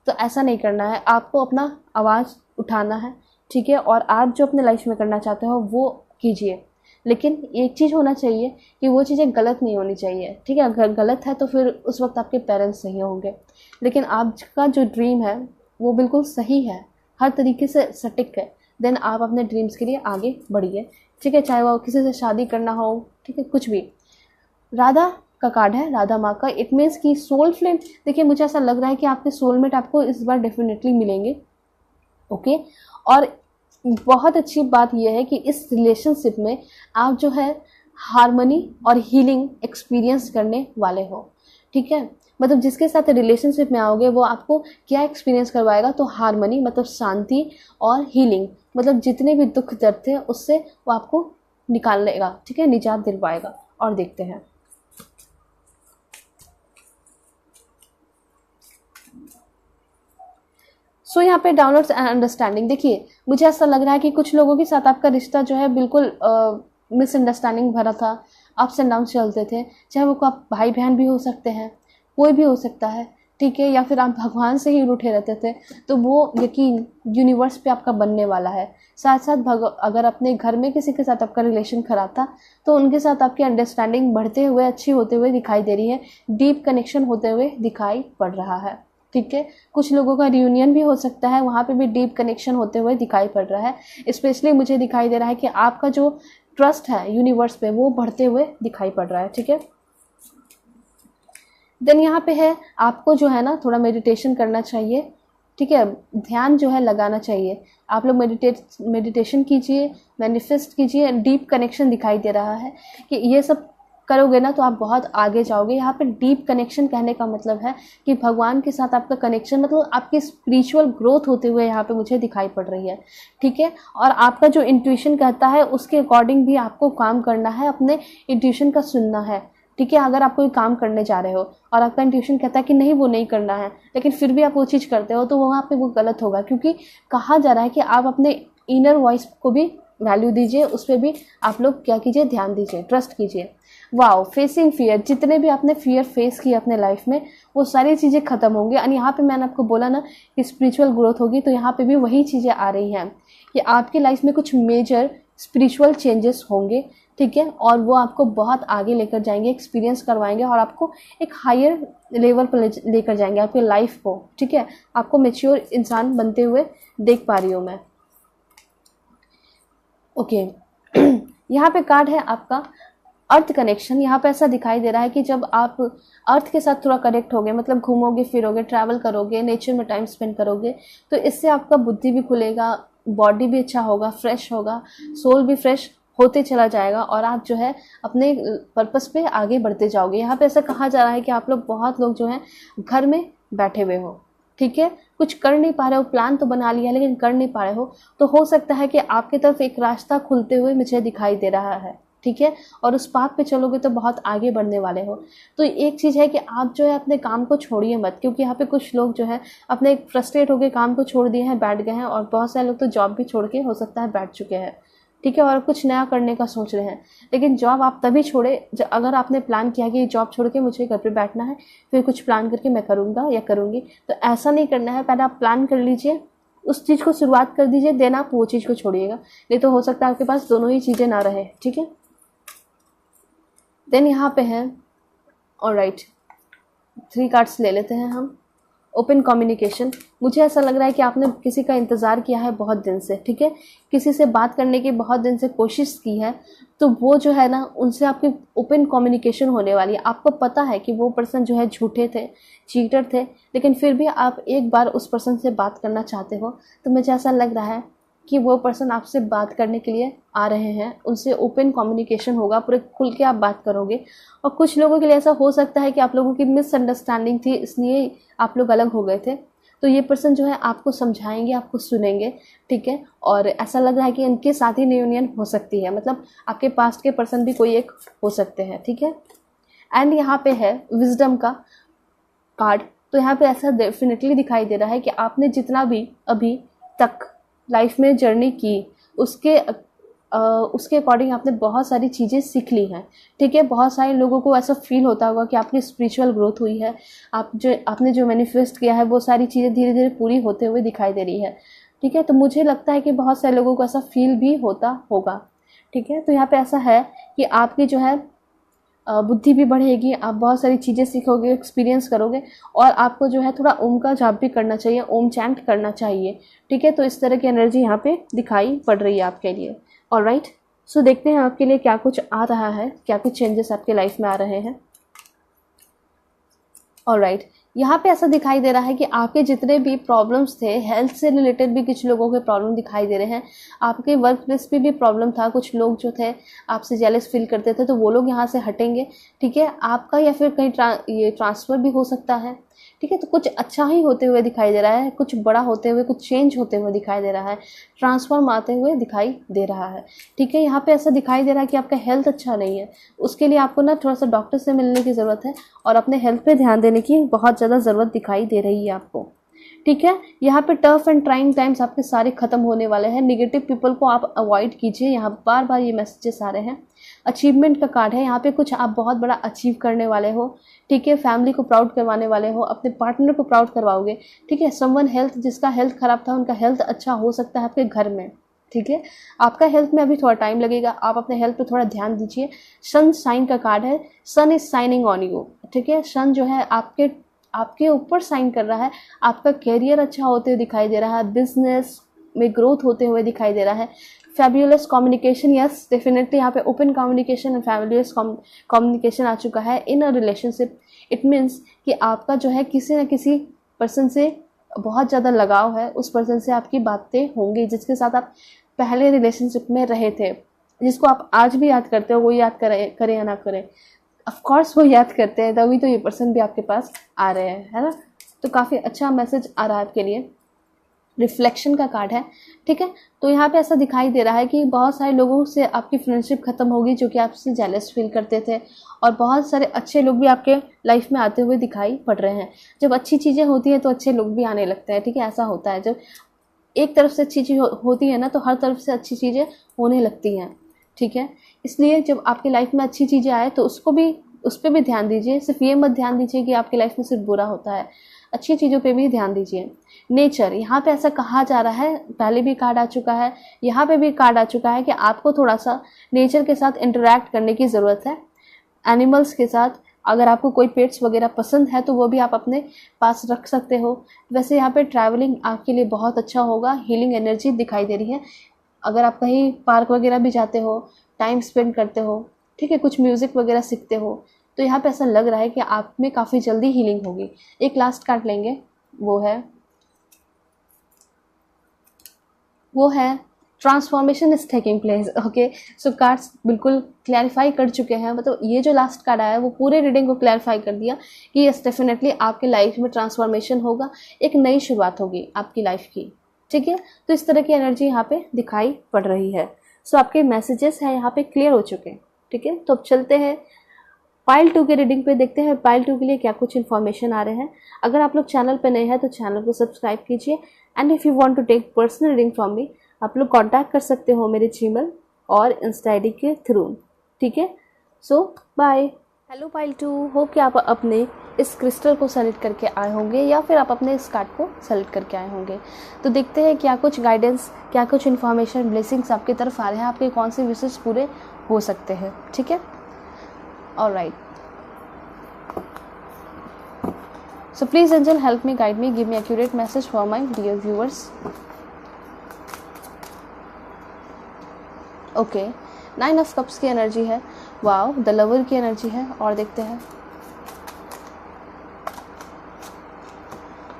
तो ऐसा नहीं करना है। आपको अपना आवाज़ उठाना है, ठीक है, और आप जो अपने लाइफ में करना चाहते हो वो कीजिए। लेकिन एक चीज़ होना चाहिए कि वो चीज़ें गलत नहीं होनी चाहिए, ठीक है। अगर गलत है तो फिर उस वक्त आपके पेरेंट्स सही होंगे, लेकिन आपका जो ड्रीम है वो बिल्कुल सही है, हर तरीके से सटीक है, देन आप अपने ड्रीम्स के लिए आगे बढ़िए, ठीक है। चाहे वो किसी से शादी करना हो, ठीक है, कुछ भी। राधा का कार्ड है, राधा माँ का। इट मीन्स कि सोल फ्लेम, देखिए मुझे ऐसा लग रहा है कि आपके सोलमेट आपको इस बार डेफिनेटली मिलेंगे, ओके। और बहुत अच्छी बात यह है कि इस रिलेशनशिप में आप जो है हार्मनी और हीलिंग एक्सपीरियंस करने वाले हो, ठीक है। मतलब जिसके साथ रिलेशनशिप में आओगे वो आपको क्या एक्सपीरियंस करवाएगा, तो हार्मनी मतलब शांति, और हीलिंग मतलब जितने भी दुख दर्द थे उससे वो आपको निकाल लेगा, ठीक है, निजात दिलवाएगा। और देखते हैं, सो यहाँ पे डाउनवर्ड्स एंड अंडरस्टैंडिंग। देखिए मुझे ऐसा लग रहा है कि कुछ लोगों के साथ आपका रिश्ता जो है बिल्कुल मिसअंडरस्टैंडिंग भरा था, अप्स एंड डाउन चलते थे, चाहे वो आप भाई बहन भी हो सकते हैं, कोई भी हो सकता है, ठीक है, या फिर आप भगवान से ही रूठे रहते थे, तो वो यकीन यूनिवर्स पे आपका बनने वाला है। साथ साथ अगर अपने घर में किसी के साथ आपका रिलेशन खराब था तो उनके साथ आपकी अंडरस्टैंडिंग बढ़ते हुए, अच्छी होते हुए दिखाई दे रही है, डीप कनेक्शन होते हुए दिखाई पड़ रहा है, ठीक है। कुछ लोगों का रियूनियन भी हो सकता है, वहाँ पे भी डीप कनेक्शन होते हुए दिखाई पड़ रहा है। स्पेशली मुझे दिखाई दे रहा है कि आपका जो ट्रस्ट है यूनिवर्स पे वो बढ़ते हुए दिखाई पड़ रहा है, ठीक है। देन यहाँ पे है आपको जो है ना थोड़ा मेडिटेशन करना चाहिए, ठीक है, ध्यान जो है लगाना चाहिए। आप लोग मेडिटेशन कीजिए, मैनिफेस्ट कीजिए, डीप कनेक्शन दिखाई दे रहा है कि ये सब करोगे ना तो आप बहुत आगे जाओगे। यहाँ पे डीप कनेक्शन कहने का मतलब है कि भगवान के साथ आपका कनेक्शन, मतलब आपकी स्पिरिचुअल ग्रोथ होते हुए यहाँ पे मुझे दिखाई पड़ रही है, ठीक है। और आपका जो इंट्यूशन कहता है उसके अकॉर्डिंग भी आपको काम करना है, अपने इंट्यूशन का सुनना है, ठीक है। अगर आप कोई काम करने जा रहे हो और आपका इंट्यूशन कहता है कि नहीं वो नहीं करना है, लेकिन फिर भी आप वो चीज़ करते हो, तो वहाँ पे वो गलत होगा, क्योंकि कहा जा रहा है कि आप अपने इनर वॉइस को भी वैल्यू दीजिए, उस पर भी आप लोग क्या कीजिए, ध्यान दीजिए, ट्रस्ट कीजिए। वाओ, फेसिंग फियर, जितने भी आपने फियर फेस किए अपने लाइफ में वो सारी चीज़ें खत्म होंगी। और यहाँ पे मैंने आपको बोला ना कि स्पिरिचुअल ग्रोथ होगी, तो यहाँ पे भी वही चीज़ें आ रही हैं कि आपकी लाइफ में कुछ मेजर स्पिरिचुअल चेंजेस होंगे, ठीक है, और वो आपको बहुत आगे लेकर जाएंगे, एक्सपीरियंस करवाएंगे और आपको एक हायर लेवल पर लेकर जाएंगे आपकी लाइफ को, ठीक है। आपको मेच्योर इंसान बनते हुए देख पा रही हूँ मैं, ओके। यहाँ पे कार्ड है आपका अर्थ कनेक्शन। यहाँ पे ऐसा दिखाई दे रहा है कि जब आप अर्थ के साथ थोड़ा कनेक्ट होगे, मतलब घूमोगे फिरोगे, ट्रैवल करोगे, नेचर में टाइम स्पेंड करोगे, तो इससे आपका बुद्धि भी खुलेगा, बॉडी भी अच्छा होगा, फ्रेश होगा, सोल भी फ्रेश होते चला जाएगा और आप जो है अपने पर्पस पे आगे बढ़ते जाओगे। यहाँ पे ऐसा कहा जा रहा है कि आप लोग, बहुत लोग जो हैं घर में बैठे हुए हो, ठीक है, कुछ कर नहीं पा रहे हो, प्लान तो बना लिया लेकिन कर नहीं पा रहे हो, तो हो सकता है कि आपकी तरफ एक रास्ता खुलते हुए मुझे दिखाई दे रहा है, ठीक है, और उस पाथ पे चलोगे तो बहुत आगे बढ़ने वाले हो। तो एक चीज़ है कि आप जो है अपने काम को छोड़िए मत, क्योंकि यहाँ पे कुछ लोग जो है अपने फ्रस्ट्रेट होकर काम को छोड़ दिए हैं, बैठ गए हैं, और बहुत सारे लोग तो जॉब भी छोड़ के हो सकता है बैठ चुके हैं, ठीक है, और कुछ नया करने का सोच रहे हैं। लेकिन जॉब आप तभी छोड़े अगर आपने प्लान किया कि जॉब छोड़ के मुझे घर पे बैठना है, फिर कुछ प्लान करके मैं करूँगा या करूँगी, तो ऐसा नहीं करना है। पहले आप प्लान कर लीजिए, उस चीज़ को शुरुआत कर दीजिए, देन आप वो चीज़ को छोड़िएगा, नहीं तो हो सकता है आपके पास दोनों ही चीज़ें ना रहे, ठीक है। देन यहाँ पे है, ऑलराइट, 3 कार्ड्स ले लेते हैं हम, ओपन कम्युनिकेशन, मुझे ऐसा लग रहा है कि आपने किसी का इंतज़ार किया है बहुत दिन से, ठीक है, किसी से बात करने की बहुत दिन से कोशिश की है, तो वो जो है ना उनसे आपकी ओपन कम्युनिकेशन होने वाली है। आपको पता है कि वो पर्सन जो है झूठे थे, चीटर थे, लेकिन फिर भी आप एक बार उस पर्सन से बात करना चाहते हो, तो मुझे ऐसा लग रहा है कि वो पर्सन आपसे बात करने के लिए आ रहे हैं, उनसे ओपन कम्युनिकेशन होगा, पूरे खुल के आप बात करोगे। और कुछ लोगों के लिए ऐसा हो सकता है कि आप लोगों की मिसअंडरस्टैंडिंग थी, इसलिए आप लोग अलग हो गए थे, तो ये पर्सन जो है आपको समझाएंगे, आपको सुनेंगे, ठीक है। और ऐसा लग रहा है कि इनके साथ ही यूनियन हो सकती है, मतलब आपके पास्ट के पर्सन भी कोई एक हो सकते हैं, ठीक है। एंड यहाँ पे है विजडम का कार्ड, तो यहाँ पे ऐसा डेफिनेटली दिखाई दे रहा है कि आपने जितना भी अभी तक लाइफ में जर्नी की उसके अकॉर्डिंग आपने बहुत सारी चीज़ें सीख ली हैं, ठीक है। बहुत सारे लोगों को ऐसा फील होता होगा कि आपकी स्पिरिचुअल ग्रोथ हुई है, आपने जो मैनिफेस्ट किया है वो सारी चीज़ें धीरे धीरे पूरी होते हुए दिखाई दे रही है, ठीक है। तो मुझे लगता है कि बहुत सारे लोगों को ऐसा फील भी होता होगा, ठीक है। तो यहाँ पे ऐसा है कि आपकी जो है बुद्धि भी बढ़ेगी, आप बहुत सारी चीज़ें सीखोगे, एक्सपीरियंस करोगे, और आपको जो है थोड़ा ओम का जाप भी करना चाहिए, ओम चैंट करना चाहिए, ठीक है। तो इस तरह की एनर्जी यहाँ पे दिखाई पड़ रही है आपके लिए। ऑलराइट, सो देखते हैं आपके लिए क्या कुछ आ रहा है, क्या कुछ चेंजेस आपके लाइफ में आ रहे हैं। ऑलराइट, यहाँ पे ऐसा दिखाई दे रहा है कि आपके जितने भी प्रॉब्लम्स थे, हेल्थ से रिलेटेड भी कुछ लोगों के प्रॉब्लम दिखाई दे रहे हैं, आपके वर्क प्लेस पे भी प्रॉब्लम था, कुछ लोग जो थे आपसे जेलस फील करते थे, तो वो लोग यहाँ से हटेंगे, ठीक है। आपका या फिर कहीं ये ट्रांसफ़र भी हो सकता है, ठीक है। तो कुछ अच्छा ही होते हुए दिखाई दे रहा है, कुछ बड़ा होते हुए, कुछ चेंज होते हुए दिखाई दे रहा है, ट्रांसफॉर्म आते हुए दिखाई दे रहा है, ठीक है। यहाँ पे ऐसा दिखाई दे रहा है कि आपका हेल्थ अच्छा नहीं है, उसके लिए आपको ना थोड़ा सा डॉक्टर से मिलने की ज़रूरत है, और अपने हेल्थ पे ध्यान देने की बहुत ज़्यादा ज़रूरत दिखाई दे रही है आपको, ठीक है। यहाँ पे टफ एंड ट्राइंग टाइम्स आपके सारे खत्म होने वाले हैं, निगेटिव पीपल को आप अवॉइड कीजिए, यहाँ बार बार ये मैसेजेस आ रहे हैं। अचीवमेंट का कार्ड है, यहाँ पे कुछ आप बहुत बड़ा अचीव करने वाले हो, ठीक है। फैमिली को प्राउड करवाने वाले हो, अपने पार्टनर को प्राउड करवाओगे, ठीक है। समवन हेल्थ, जिसका हेल्थ खराब था, उनका हेल्थ अच्छा हो सकता है आपके घर में, ठीक है। आपका हेल्थ में अभी थोड़ा टाइम लगेगा, आप अपने हेल्थ पे थोड़ा ध्यान दीजिए। सन साइन का कार्ड है, सन इज साइनिंग ऑन यू, ठीक है। सन जो है आपके ऊपर साइन कर रहा है, आपका कैरियर अच्छा होते हुए दिखाई दे रहा है, बिजनेस में ग्रोथ होते हुए दिखाई दे रहा है। फैबुलस कम्युनिकेशन, यस डेफिनेटली यहाँ पे open communication and fabulous communication आ चुका है in a relationship. It means कि आपका जो है किसी न किसी पर्सन से बहुत ज़्यादा लगाव है, उस पर्सन से आपकी बातें होंगी जिसके साथ आप पहले रिलेशनशिप में रहे थे, जिसको आप आज भी याद करते हो, वो याद करें या ना करें, ऑफ कोर्स वो याद करते हैं, तभी तो ये पर्सन भी आपके पास आ रहे हैं, है ना। तो काफ़ी अच्छा मैसेज आ रहा है आपके लिए। रिफ्लेक्शन का कार्ड है, ठीक है। तो यहाँ पे ऐसा दिखाई दे रहा है कि बहुत सारे लोगों से आपकी फ्रेंडशिप खत्म होगी जो कि आपसे जेलस फील करते थे, और बहुत सारे अच्छे लोग भी आपके लाइफ में आते हुए दिखाई पड़ रहे हैं। जब अच्छी चीज़ें होती हैं तो अच्छे लोग भी आने लगते हैं, ठीक है। ऐसा होता है, जब एक तरफ से अच्छी चीज़ होती है ना, तो हर तरफ से अच्छी चीज़ें होने लगती हैं, ठीक है। इसलिए जब आपकी लाइफ में अच्छी चीज़ें आए तो उस पर भी ध्यान दीजिए। सिर्फ ये मत ध्यान दीजिए कि आपकी लाइफ में सिर्फ बुरा होता है, अच्छी चीज़ों पे भी ध्यान दीजिए। नेचर, यहाँ पे ऐसा कहा जा रहा है, पहले भी कार्ड आ चुका है, यहाँ पे भी कार्ड आ चुका है कि आपको थोड़ा सा नेचर के साथ इंटरेक्ट करने की ज़रूरत है, एनिमल्स के साथ। अगर आपको कोई पेट्स वगैरह पसंद है तो वो भी आप अपने पास रख सकते हो। वैसे यहाँ पे ट्रैवलिंग आपके लिए बहुत अच्छा होगा, हीलिंग एनर्जी दिखाई दे रही है। अगर आप कहीं पार्क वगैरह भी जाते हो, टाइम स्पेंड करते हो, ठीक है, कुछ म्यूज़िक वगैरह सीखते हो, तो यहाँ पे ऐसा लग रहा है कि आप में काफ़ी जल्दी हीलिंग होगी। एक लास्ट कार्ड लेंगे, वो है transformation is taking place. Okay, so cards बिल्कुल क्लैरिफाई कर चुके हैं, मतलब ये जो लास्ट कार्ड आया वो पूरे रीडिंग को क्लैरिफाई कर दिया कि यस डेफिनेटली आपके लाइफ में ट्रांसफॉर्मेशन होगा, एक नई शुरुआत होगी आपकी लाइफ की, ठीक है। तो इस तरह की एनर्जी यहाँ पे दिखाई पड़ रही है। सो आपके मैसेजेस हैं यहाँ पे क्लियर हो चुके हैं, ठीक है। तो अब चलते हैं पाइल 2 के रीडिंग पे, देखते हैं पाइल 2 के लिए क्या कुछ इन्फॉर्मेशन आ रहे हैं। अगर आप लोग चैनल पे नए हैं तो चैनल को सब्सक्राइब कीजिए, and if you want to take personal reading from me, आप लोग कांटेक्ट कर सकते हो मेरे जीमेल और इंस्टा आईडी के थ्रू, ठीक है। सो बाय। हेलो पाइल 2, होप कि आप अपने इस क्रिस्टल को सेलेक्ट करके आए होंगे या फिर आप अपने इस कार्ड को सेलेक्ट करके आए होंगे। तो देखते हैं क्या कुछ गाइडेंस, क्या कुछ इन्फॉर्मेशन, ब्लेसिंग्स आपकी तरफ आ रहे हैं, आपके कौन से विशेष पूरे हो सकते हैं, ठीक है। Alright, So please angel help me, guide me, give me accurate message for my dear viewers. Okay, 9 of cups की एनर्जी है, वाओ, द लवर की एनर्जी है, और देखते हैं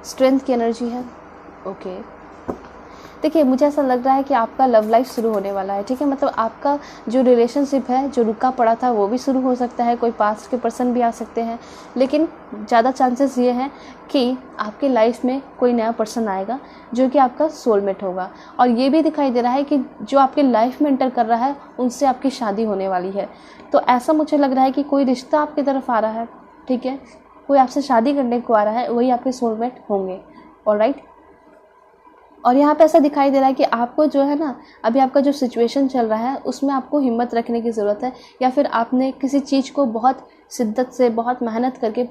स्ट्रेंथ की एनर्जी है। ओके, देखिए मुझे ऐसा लग रहा है कि आपका लव लाइफ शुरू होने वाला है, ठीक है। मतलब आपका जो रिलेशनशिप है जो रुका पड़ा था वो भी शुरू हो सकता है, कोई पास्ट के पर्सन भी आ सकते हैं, लेकिन ज़्यादा चांसेस ये हैं कि आपके लाइफ में कोई नया पर्सन आएगा जो कि आपका सोलमेट होगा। और ये भी दिखाई दे रहा है कि जो आपके लाइफ में एंटर कर रहा है उनसे आपकी शादी होने वाली है। तो ऐसा मुझे लग रहा है कि कोई रिश्ता आपकी तरफ आ रहा है, ठीक है, कोई आपसे शादी करने को आ रहा है, वही आपके सोलमेट होंगे। ऑलराइट, और यहाँ पे ऐसा दिखाई दे रहा है कि आपको जो है ना, अभी आपका जो सिचुएशन चल रहा है उसमें आपको हिम्मत रखने की ज़रूरत है, या फिर आपने किसी चीज़ को बहुत शिद्दत से, बहुत मेहनत करके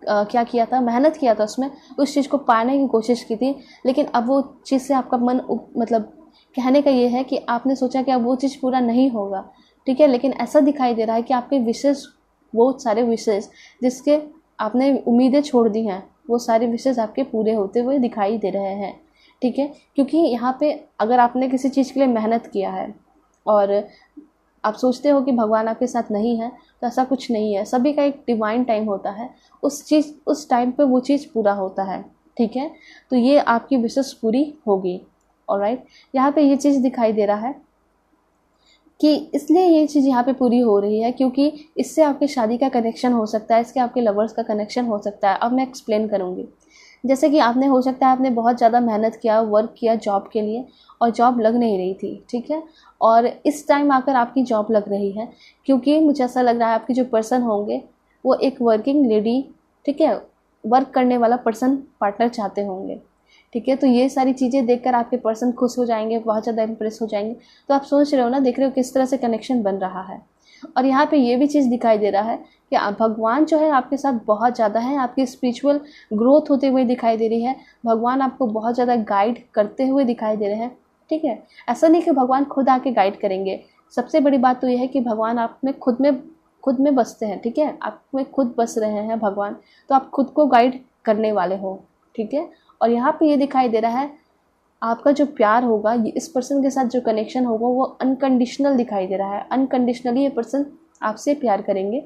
क्या किया था, मेहनत किया था उसमें, उस चीज़ को पाने की कोशिश की थी, लेकिन अब वो चीज़ से आपका मन मतलब कहने का ये है कि आपने सोचा कि अब वो चीज़ पूरा नहीं होगा, ठीक है। लेकिन ऐसा दिखाई दे रहा है कि आपके विशेष, बहुत सारे विशेष जिसके आपने उम्मीदें छोड़ दी हैं, वो सारे विशेष आपके पूरे होते हुए दिखाई दे रहे हैं, ठीक है। क्योंकि यहाँ पे अगर आपने किसी चीज़ के लिए मेहनत किया है और आप सोचते हो कि भगवान आपके साथ नहीं है, तो ऐसा कुछ नहीं है। सभी का एक डिवाइन टाइम होता है, उस टाइम पे वो चीज़ पूरा होता है, ठीक है। तो ये आपकी विशेष पूरी होगी। ऑलराइट, यहाँ पे ये चीज़ दिखाई दे रहा है कि इसलिए ये चीज़ यहाँ पे पूरी हो रही है क्योंकि इससे आपकी शादी का कनेक्शन हो सकता है, इसके आपके लवर्स का कनेक्शन हो सकता है। अब मैं एक्सप्लेन करूँगी। जैसे कि आपने, हो सकता है आपने बहुत ज़्यादा मेहनत किया, वर्क किया जॉब के लिए, और जॉब लग नहीं रही थी, ठीक है। और इस टाइम आकर आपकी जॉब लग रही है, क्योंकि मुझे ऐसा लग रहा है आपके जो पर्सन होंगे वो एक वर्किंग लेडी, ठीक है, वर्क करने वाला पर्सन, पार्टनर चाहते होंगे, ठीक है। तो ये सारी चीज़ें देखकर आपके पर्सन खुश हो जाएंगे, बहुत ज़्यादा इंप्रेस हो जाएंगे। तो आप सोच रहे हो ना, देख रहे हो किस तरह से कनेक्शन बन रहा है। और यहाँ पे ये भी चीज़ दिखाई दे रहा है कि भगवान जो है आपके साथ बहुत ज़्यादा है, आपकी स्पिरिचुअल ग्रोथ होते हुए दिखाई दे रही है। भगवान आपको बहुत ज़्यादा गाइड करते हुए दिखाई दे रहे हैं, ठीक है। ऐसा नहीं कि भगवान खुद आके गाइड करेंगे। सबसे बड़ी बात तो यह है कि भगवान आप में खुद में बसते हैं, ठीक है। आप में खुद बस रहे हैं भगवान, तो आप खुद को गाइड करने वाले हो, ठीक है। और यहाँ पे ये दिखाई दे रहा है आपका जो प्यार होगा, इस पर्सन के साथ जो कनेक्शन होगा वो अनकंडीशनल दिखाई दे रहा है। अनकंडीशनली ये पर्सन आपसे प्यार करेंगे।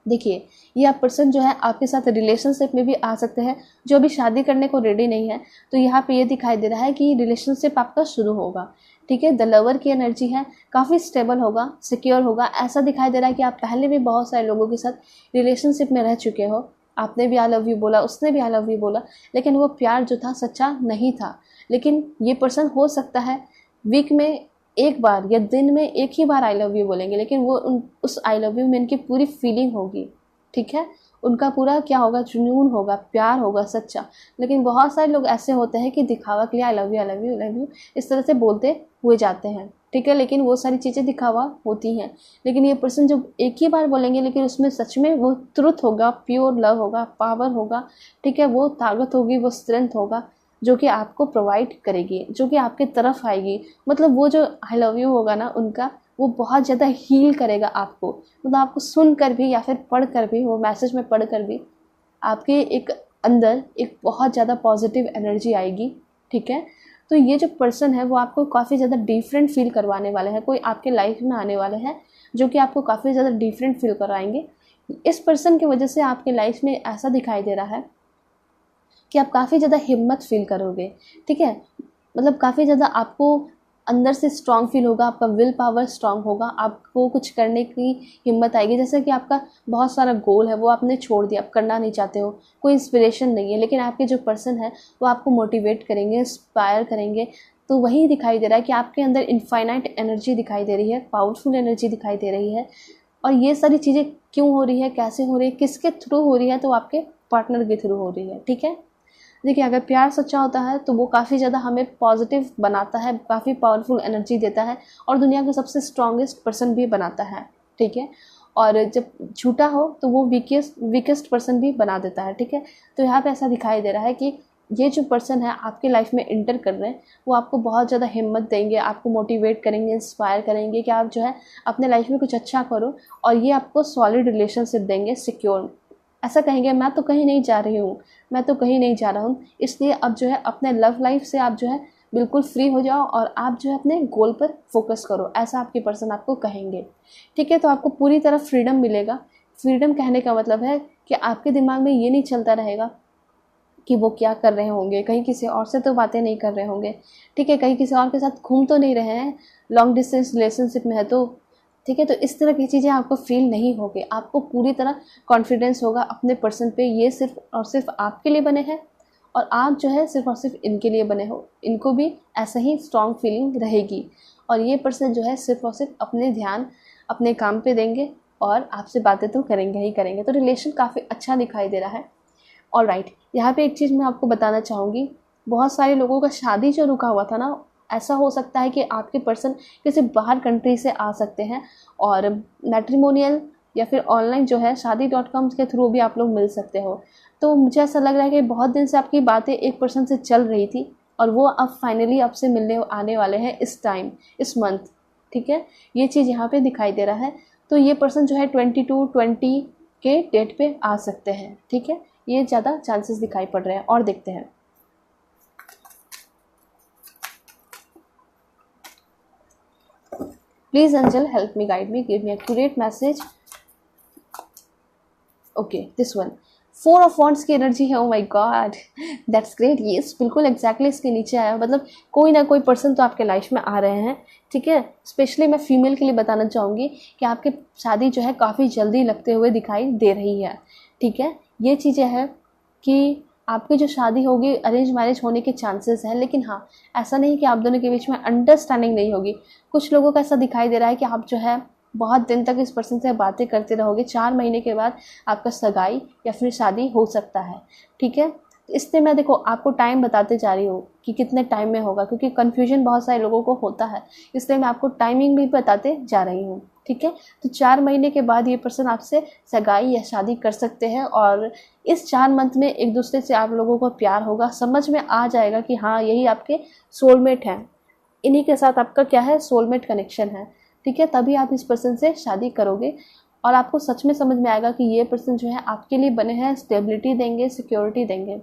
देखिए, ये पर्सन जो है आपके साथ रिलेशनशिप में भी आ सकते हैं, जो अभी शादी करने को रेडी नहीं है। तो यहाँ पे ये दिखाई दे रहा है कि रिलेशनशिप आपका शुरू होगा, ठीक है। द लवर की एनर्जी है, काफ़ी स्टेबल होगा, सिक्योर होगा। ऐसा दिखाई दे रहा है कि आप पहले भी बहुत सारे लोगों के साथ रिलेशनशिप में रह चुके हो, आपने भी आई लव यू बोला, उसने भी आई लव यू बोला, लेकिन वो प्यार जो था सच्चा नहीं था। लेकिन ये पर्सन हो सकता है वीक में एक बार या दिन में एक ही बार आई लव यू बोलेंगे, लेकिन वो उस आई लव यू में इनकी पूरी फीलिंग होगी, ठीक है। उनका पूरा क्या होगा, जुनून होगा, प्यार होगा सच्चा। लेकिन बहुत सारे लोग ऐसे होते हैं कि दिखावा के लिए I love you, I love you, I love you इस तरह से बोलते हुए जाते हैं, ठीक है। लेकिन वो सारी चीज़ें दिखावा होती हैं। लेकिन ये पर्सन जो एक ही बार बोलेंगे, लेकिन उसमें सच में वो ट्रुथ होगा, प्योर लव होगा, पावर होगा, ठीक है। वो ताकत होगी, वो स्ट्रेंथ होगा जो कि आपको प्रोवाइड करेगी, जो कि आपके तरफ आएगी। मतलब वो जो आई लव यू होगा ना उनका, वो बहुत ज़्यादा हील करेगा आपको। मतलब आपको सुनकर भी या फिर पढ़कर भी, वो मैसेज में पढ़कर भी आपके एक अंदर एक बहुत ज़्यादा पॉजिटिव एनर्जी आएगी, ठीक है। तो ये जो पर्सन है वो आपको काफ़ी ज़्यादा डिफरेंट फील करवाने वाले हैं। कोई आपके लाइफ में आने वाले हैं जो कि आपको काफ़ी ज़्यादा डिफरेंट फील कराएंगे। इस पर्सन की वजह से आपके लाइफ में ऐसा दिखाई दे रहा है कि आप काफ़ी ज़्यादा हिम्मत फील करोगे, ठीक है। मतलब काफ़ी ज़्यादा आपको अंदर से स्ट्रांग फील होगा, आपका विल पावर स्ट्रांग होगा, आपको कुछ करने की हिम्मत आएगी। जैसे कि आपका बहुत सारा गोल है वो आपने छोड़ दिया, आप करना नहीं चाहते हो, कोई इंस्पिरेशन नहीं है, लेकिन आपके जो पर्सन है वो आपको मोटिवेट करेंगे, इंस्पायर करेंगे। तो वही दिखाई दे रहा है कि आपके अंदर इनफाइनाइट एनर्जी दिखाई दे रही है, पावरफुल एनर्जी दिखाई दे रही है। और ये सारी चीज़ें क्यों हो रही है, कैसे हो रही है, किसके थ्रू हो रही है, तो आपके पार्टनर के थ्रू हो रही है, ठीक है। देखिए, अगर प्यार सच्चा होता है तो वो काफ़ी ज़्यादा हमें पॉजिटिव बनाता है, काफ़ी पावरफुल एनर्जी देता है और दुनिया का सबसे स्ट्रॉन्गेस्ट पर्सन भी बनाता है, ठीक है। और जब झूठा हो तो वो वीकेस्ट पर्सन भी बना देता है, ठीक है। तो यहाँ पे ऐसा दिखाई दे रहा है कि ये जो पर्सन है आपके लाइफ में इंटर कर रहे हैं, वो आपको बहुत ज़्यादा हिम्मत देंगे, आपको मोटिवेट करेंगे, इंस्पायर करेंगे कि आप जो है अपने लाइफ में कुछ अच्छा करो। और ये आपको सॉलिड रिलेशनशिप देंगे, सिक्योर, ऐसा कहेंगे मैं तो कहीं नहीं जा रही हूँ, मैं तो कहीं नहीं जा रहा हूँ। इसलिए अब जो है अपने लव लाइफ से आप जो है बिल्कुल फ्री हो जाओ और आप जो है अपने गोल पर फोकस करो, ऐसा आपके पर्सन आपको कहेंगे। ठीक है, तो आपको पूरी तरह फ्रीडम मिलेगा। फ्रीडम कहने का मतलब है कि आपके दिमाग में ये नहीं चलता रहेगा कि वो क्या कर रहे होंगे, कहीं किसी और से तो बातें नहीं कर रहे होंगे, ठीक है, कहीं किसी और के साथ घूम तो नहीं रहे हैं, लॉन्ग डिस्टेंस रिलेशनशिप में है तो, ठीक है। तो इस तरह की चीज़ें आपको फील नहीं होगी। आपको पूरी तरह कॉन्फिडेंस होगा अपने पर्सन पे, ये सिर्फ और सिर्फ आपके लिए बने हैं और आप जो है सिर्फ और सिर्फ इनके लिए बने हो। इनको भी ऐसा ही स्ट्रॉन्ग फीलिंग रहेगी और ये पर्सन जो है सिर्फ और सिर्फ अपने ध्यान अपने काम पे देंगे और आपसे बातें तो करेंगे ही करेंगे। तो रिलेशन काफ़ी अच्छा दिखाई दे रहा है। ऑलराइट, यहाँ पे एक चीज़ मैं आपको बताना चाहूँगी, बहुत सारे लोगों का शादी जो रुका हुआ था ना, ऐसा हो सकता है कि आपके पर्सन किसी बाहर कंट्री से आ सकते हैं और मैट्रिमोनियल या फिर ऑनलाइन जो है शादी.com के थ्रू भी आप लोग मिल सकते हो। तो मुझे ऐसा लग रहा है कि बहुत दिन से आपकी बातें एक पर्सन से चल रही थी और वो अब फाइनली आपसे मिलने आने वाले हैं इस टाइम, इस मंथ, ठीक है। ये चीज़ यहाँ पे दिखाई दे रहा है। तो ये पर्सन जो है 22-20 के डेट पे आ सकते हैं, ठीक है। ये ज़्यादा चांसेस दिखाई पड़ रहे हैं। और देखते हैं, please angel help me, guide me, give me accurate message. Okay, this one 4 of wands की एनर्जी है। Oh my God, that's great. ये बिल्कुल एग्जैक्टली इसके नीचे आया, मतलब कोई ना कोई पर्सन तो आपके लाइफ में आ रहे हैं, ठीक है। स्पेशली मैं फीमेल के लिए बताना चाहूँगी कि आपकी शादी जो है काफ़ी जल्दी लगते हुए दिखाई दे रही है, ठीक है। ये चीज़ें हैं कि आपकी जो शादी होगी अरेंज मैरिज होने के चांसेस हैं, लेकिन हाँ, ऐसा नहीं कि आप दोनों के बीच में अंडरस्टैंडिंग नहीं होगी। कुछ लोगों का ऐसा दिखाई दे रहा है कि आप जो है बहुत दिन तक इस पर्सन से बातें करते रहोगे, 4 महीने के बाद आपका सगाई या फिर शादी हो सकता है, ठीक है। इसलिए मैं देखो आपको टाइम बताते जा रही हूँ कि कितने टाइम में होगा, क्योंकि कन्फ्यूजन बहुत सारे लोगों को होता है, इसलिए मैं आपको टाइमिंग भी बताते जा रही हूँ, ठीक है। तो 4 महीने के बाद ये पर्सन आपसे सगाई या शादी कर सकते हैं और इस 4 मंथ में एक दूसरे से आप लोगों को प्यार होगा, समझ में आ जाएगा कि हाँ यही आपके सोलमेट हैं, इन्हीं के साथ आपका क्या है, सोलमेट कनेक्शन है, ठीक है। तभी आप इस पर्सन से शादी करोगे और आपको सच में समझ में आएगा कि ये पर्सन जो है आपके लिए बने हैं, स्टेबिलिटी देंगे, सिक्योरिटी देंगे।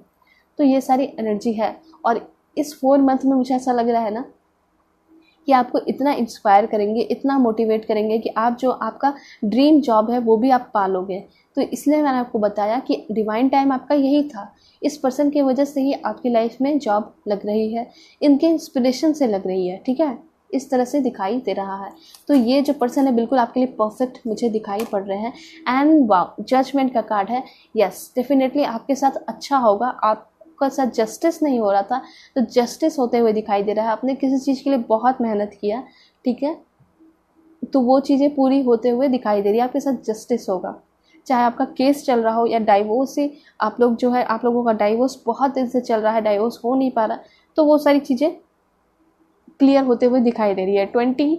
तो ये सारी एनर्जी है और इस 4 मंथ में मुझे ऐसा लग रहा है ना कि आपको इतना इंस्पायर करेंगे, इतना मोटिवेट करेंगे कि आप जो आपका ड्रीम जॉब है वो भी आप पालोगे। तो इसलिए मैंने आपको बताया कि डिवाइन टाइम आपका यही था। इस पर्सन की वजह से ही आपकी लाइफ में जॉब लग रही है, इनके इंस्पिरेशन से लग रही है, ठीक है। इस तरह से दिखाई दे रहा है। तो ये जो पर्सन है बिल्कुल आपके लिए परफेक्ट मुझे दिखाई पड़ रहे हैं। एंड वाओ, जजमेंट का कार्ड है। यस, डेफिनेटली आपके साथ अच्छा होगा। आपका साथ जस्टिस नहीं हो रहा था तो जस्टिस होते हुए दिखाई दे रहा है। आपने किसी चीज़ के लिए बहुत मेहनत किया, ठीक है, तो वो चीज़ें पूरी होते हुए दिखाई दे रही है। आपके साथ जस्टिस होगा, चाहे आपका केस चल रहा हो या डाइवोर्स ही, आप लोग जो है आप लोगों का डाइवोर्स बहुत दिन से चल रहा है, डाइवोर्स हो नहीं पा रहा, तो वो सारी चीज़ें क्लियर होते हुए दिखाई दे रही है 20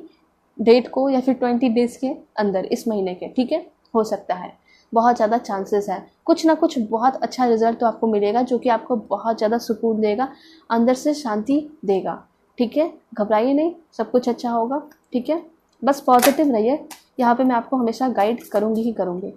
डेट को या फिर 20 डेज के अंदर, इस महीने के, ठीक है। हो सकता है, बहुत ज़्यादा चांसेस है, कुछ ना कुछ बहुत अच्छा रिजल्ट तो आपको मिलेगा जो कि आपको बहुत ज़्यादा सुकून देगा, अंदर से शांति देगा, ठीक है। घबराइए नहीं, सब कुछ अच्छा होगा, ठीक है। बस पॉजिटिव रहिए, यहाँ पे मैं आपको हमेशा गाइड करूँगी ही करूँगी।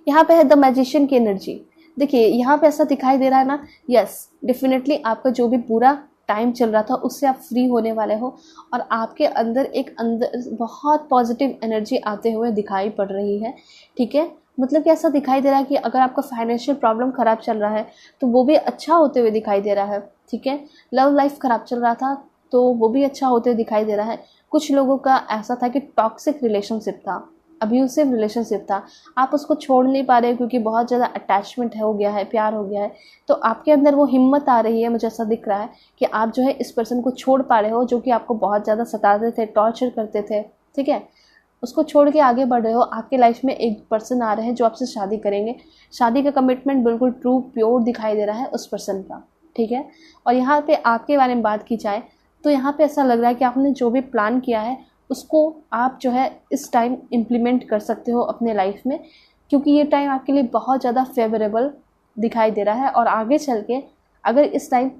यहाँ पे है द मैजिशियन की एनर्जी। देखिए यहाँ पे ऐसा दिखाई दे रहा है ना, यस डेफिनेटली आपका जो भी पूरा टाइम चल रहा था उससे आप फ्री होने वाले हो और आपके अंदर अंदर बहुत पॉजिटिव एनर्जी आते हुए दिखाई पड़ रही है, ठीक है। मतलब कि ऐसा दिखाई दे रहा है कि अगर आपका फाइनेंशियल प्रॉब्लम ख़राब चल रहा है तो वो भी अच्छा होते हुए दिखाई दे रहा है, ठीक है। लव लाइफ ख़राब चल रहा था तो वो भी अच्छा होते हुए दिखाई दे रहा है। कुछ लोगों का ऐसा था कि टॉक्सिक रिलेशनशिप था, अब्यूसिव रिलेशनशिप था, आप उसको छोड़ नहीं पा रहे क्योंकि बहुत ज़्यादा अटैचमेंट हो गया है, प्यार हो गया है। तो आपके अंदर वो हिम्मत आ रही है, मुझे ऐसा दिख रहा है कि आप जो है इस पर्सन को छोड़ पा रहे हो जो कि आपको बहुत ज़्यादा सताते थे, टॉर्चर करते थे, ठीक है। उसको छोड़ के आगे बढ़ रहे हो। आपके लाइफ में एक पर्सन आ रहे हैं जो आपसे शादी करेंगे। शादी का कमिटमेंट बिल्कुल ट्रू प्योर दिखाई दे रहा है उस पर्सन का, ठीक है। और यहाँ पे आपके बारे में बात की जाए तो यहाँ पे ऐसा लग रहा है कि आपने जो भी प्लान किया है उसको आप जो है इस टाइम इम्प्लीमेंट कर सकते हो अपने लाइफ में, क्योंकि ये टाइम आपके लिए बहुत ज़्यादा फेवरेबल दिखाई दे रहा है। और आगे चल के अगर इस टाइम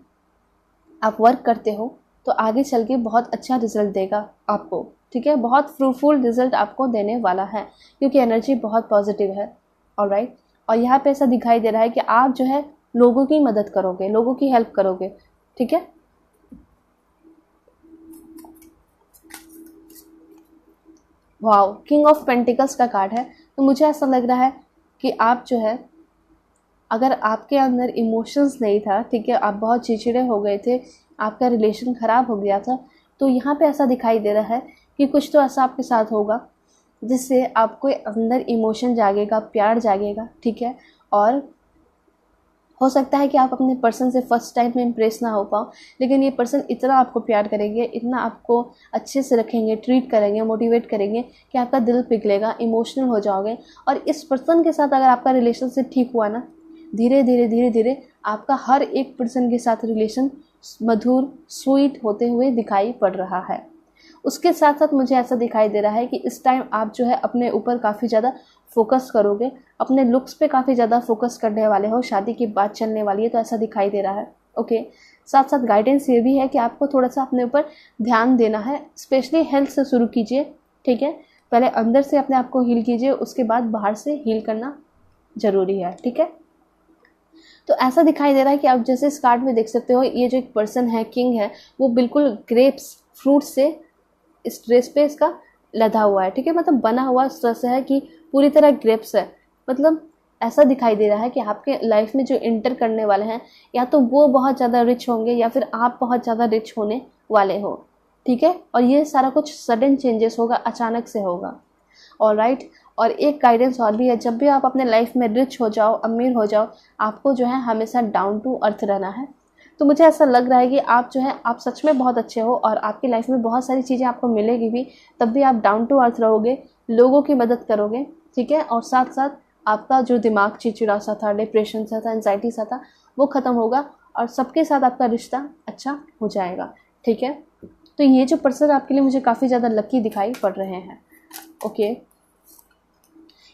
आप वर्क करते हो तो आगे चल के बहुत अच्छा रिजल्ट देगा आपको, ठीक है। बहुत फ्रूटफुल रिजल्ट आपको देने वाला है क्योंकि एनर्जी बहुत पॉजिटिव है। ऑलराइट, और यहाँ पे ऐसा दिखाई दे रहा है कि आप जो है लोगों की मदद करोगे, लोगों की हेल्प करोगे, ठीक है। वाओ, किंग ऑफ पेंटिकल्स का कार्ड है। तो मुझे ऐसा लग रहा है कि आप जो है, अगर आपके अंदर इमोशंस नहीं था, ठीक है, आप बहुत चिड़चिड़े हो गए थे, आपका रिलेशन ख़राब हो गया था, तो यहाँ पे ऐसा दिखाई दे रहा है कि कुछ तो ऐसा आपके साथ होगा जिससे आपको अंदर इमोशन जागेगा, प्यार जागेगा, ठीक है। और हो सकता है कि आप अपने पर्सन से फर्स्ट टाइम में इम्प्रेस ना हो पाओ, लेकिन ये पर्सन इतना आपको प्यार करेंगे, इतना आपको अच्छे से रखेंगे, ट्रीट करेंगे, मोटिवेट करेंगे कि आपका दिल पिघलेगा, इमोशनल हो जाओगे। और इस पर्सन के साथ अगर आपका रिलेशनशिप ठीक हुआ ना, धीरे धीरे धीरे धीरे आपका हर एक पर्सन के साथ रिलेशन मधुर, स्वीट होते हुए दिखाई पड़ रहा है। उसके साथ साथ मुझे ऐसा दिखाई दे रहा है कि इस टाइम आप जो है अपने ऊपर काफ़ी ज़्यादा फोकस करोगे, अपने लुक्स पे काफ़ी ज़्यादा फोकस करने वाले हो, शादी की बात चलने वाली है, तो ऐसा दिखाई दे रहा है। ओके, साथ साथ गाइडेंस ये भी है कि आपको थोड़ा सा अपने ऊपर ध्यान देना है, स्पेशली हेल्थ से शुरू कीजिए, ठीक है। पहले अंदर से अपने आप को हील कीजिए, उसके बाद बाहर से हील करना ज़रूरी है, ठीक है। तो ऐसा दिखाई दे रहा है कि आप जैसे इस कार्ड में देख सकते हो, ये जो एक पर्सन है, किंग है, वो बिल्कुल ग्रेप्स, फ्रूट से इस ड्रेस पे इसका लदा हुआ है, ठीक है, मतलब बना हुआ इस तरह से है कि पूरी तरह ग्रेप्स है। मतलब ऐसा दिखाई दे रहा है कि आपके लाइफ में जो इंटर करने वाले हैं, या तो वो बहुत ज़्यादा रिच होंगे या फिर आप बहुत ज़्यादा रिच होने वाले हो, ठीक है। और ये सारा कुछ सडन चेंजेस होगा, अचानक से होगा। ऑलराइट, और एक गाइडेंस और भी है, जब भी आप अपने लाइफ में रिच हो जाओ, अमीर हो जाओ, आपको जो है हमेशा डाउन टू अर्थ रहना है। तो मुझे ऐसा लग रहा है कि आप जो है, आप सच में बहुत अच्छे हो और आपकी लाइफ में बहुत सारी चीज़ें आपको मिलेगी भी, तब भी आप डाउन टू अर्थ रहोगे, लोगों की मदद करोगे, ठीक है। और साथ साथ आपका जो दिमाग चिड़चिड़ा सा था, डिप्रेशन सा था, एंजाइटी सा था, वो ख़त्म होगा और सबके साथ आपका रिश्ता अच्छा हो जाएगा, ठीक है। तो ये जो पर्सन आपके लिए मुझे काफ़ी ज़्यादा लकी दिखाई पड़ रहे हैं। ओके,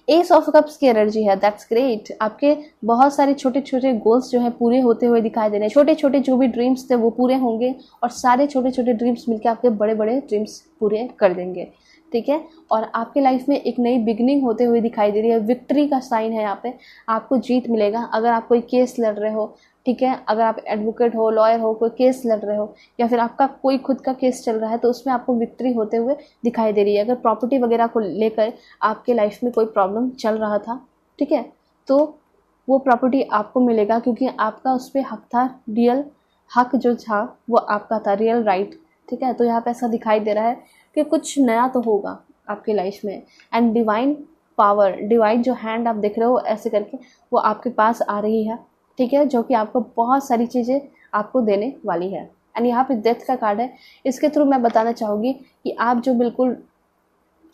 एस ऑफ कप्स की एनर्जी है, दैट्स ग्रेट। आपके बहुत सारे छोटे छोटे गोल्स जो है पूरे होते हुए दिखाई दे रहे हैं, छोटे छोटे जो भी ड्रीम्स थे वो पूरे होंगे और सारे छोटे छोटे ड्रीम्स मिलकर आपके बड़े बड़े ड्रीम्स पूरे कर देंगे, ठीक है। और आपके लाइफ में एक नई बिगनिंग होते हुए दिखाई दे रही है, विक्ट्री का साइन है यहाँ पे, आपको जीत मिलेगा। अगर आप कोई केस लड़ रहे हो, ठीक है, अगर आप एडवोकेट हो, लॉयर हो, कोई केस लड़ रहे हो या फिर आपका कोई खुद का केस चल रहा है, तो उसमें आपको विक्ट्री होते हुए दिखाई दे रही है। अगर प्रॉपर्टी वगैरह को लेकर आपके लाइफ में कोई प्रॉब्लम चल रहा था, ठीक है, तो वो प्रॉपर्टी आपको मिलेगा क्योंकि आपका उस पर हक था, रियल हक जो था वो आपका था, रियल राइट, ठीक है। तो यहाँ पे ऐसा दिखाई दे रहा है कि कुछ नया तो होगा आपके लाइफ में। एंड डिवाइन पावर, डिवाइन जो हैंड आप देख रहे हो ऐसे करके, वो आपके पास आ रही है, ठीक है, जो कि आपको बहुत सारी चीज़ें आपको देने वाली है। एंड यहाँ पे डेथ का कार्ड है। इसके थ्रू मैं बताना चाहूँगी कि आप जो बिल्कुल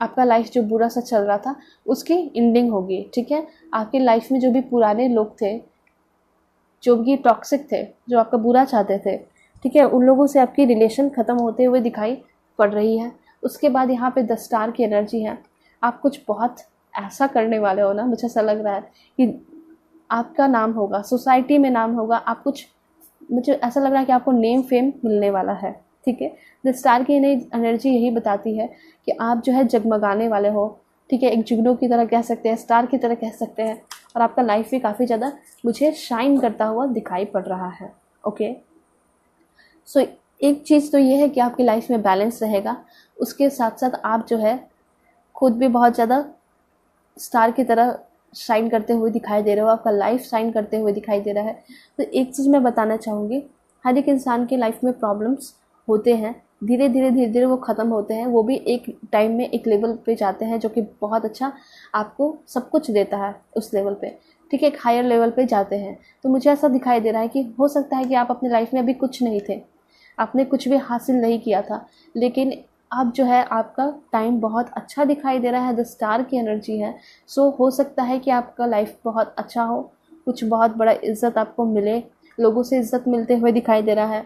आपका लाइफ जो बुरा सा चल रहा था उसकी एंडिंग होगी, ठीक है। आपकी लाइफ में जो भी पुराने लोग थे, जो भी टॉक्सिक थे, जो आपका बुरा चाहते थे, ठीक है, उन लोगों से आपकी रिलेशन ख़त्म होते हुए दिखाई पड़ रही है। उसके बाद यहाँ पे 10 स्टार की एनर्जी है। आप कुछ बहुत ऐसा करने वाले हो ना, मुझे ऐसा लग रहा है कि आपका नाम होगा, सोसाइटी में नाम होगा, आप कुछ, मुझे ऐसा लग रहा है कि आपको नेम फेम मिलने वाला है, ठीक है। द स्टार की एनर्जी यही बताती है कि आप जो है जगमगाने वाले हो, ठीक है, एक जुगनू की तरह कह सकते हैं, स्टार की तरह कह सकते हैं, और आपका लाइफ भी काफ़ी ज़्यादा मुझे शाइन करता हुआ दिखाई पड़ रहा है। ओके, सो एक चीज़ तो ये है कि आपकी लाइफ में बैलेंस रहेगा, उसके साथ साथ आप जो है खुद भी बहुत ज़्यादा स्टार की तरह शाइन करते हुए दिखाई दे रहे हो, आपका लाइफ शाइन करते हुए दिखाई दे रहा है। तो एक चीज़ मैं बताना चाहूँगी, हर एक इंसान के लाइफ में प्रॉब्लम्स होते हैं, धीरे धीरे वो ख़त्म होते हैं, वो भी एक टाइम में एक लेवल पे जाते हैं जो कि बहुत अच्छा आपको सब कुछ देता है उस लेवल पे, ठीक है, एक हायर लेवल पे जाते हैं। तो मुझे ऐसा दिखाई दे रहा है कि हो सकता है कि आप अपने लाइफ में अभी कुछ नहीं थे, आपने कुछ भी हासिल नहीं किया था, लेकिन अब जो है आपका टाइम बहुत अच्छा दिखाई दे रहा है, द स्टार की एनर्जी है। सो हो सकता है कि आपका लाइफ बहुत अच्छा हो, कुछ बहुत बड़ा इज़्ज़त आपको मिले, लोगों से इज़्ज़त मिलते हुए दिखाई दे रहा है,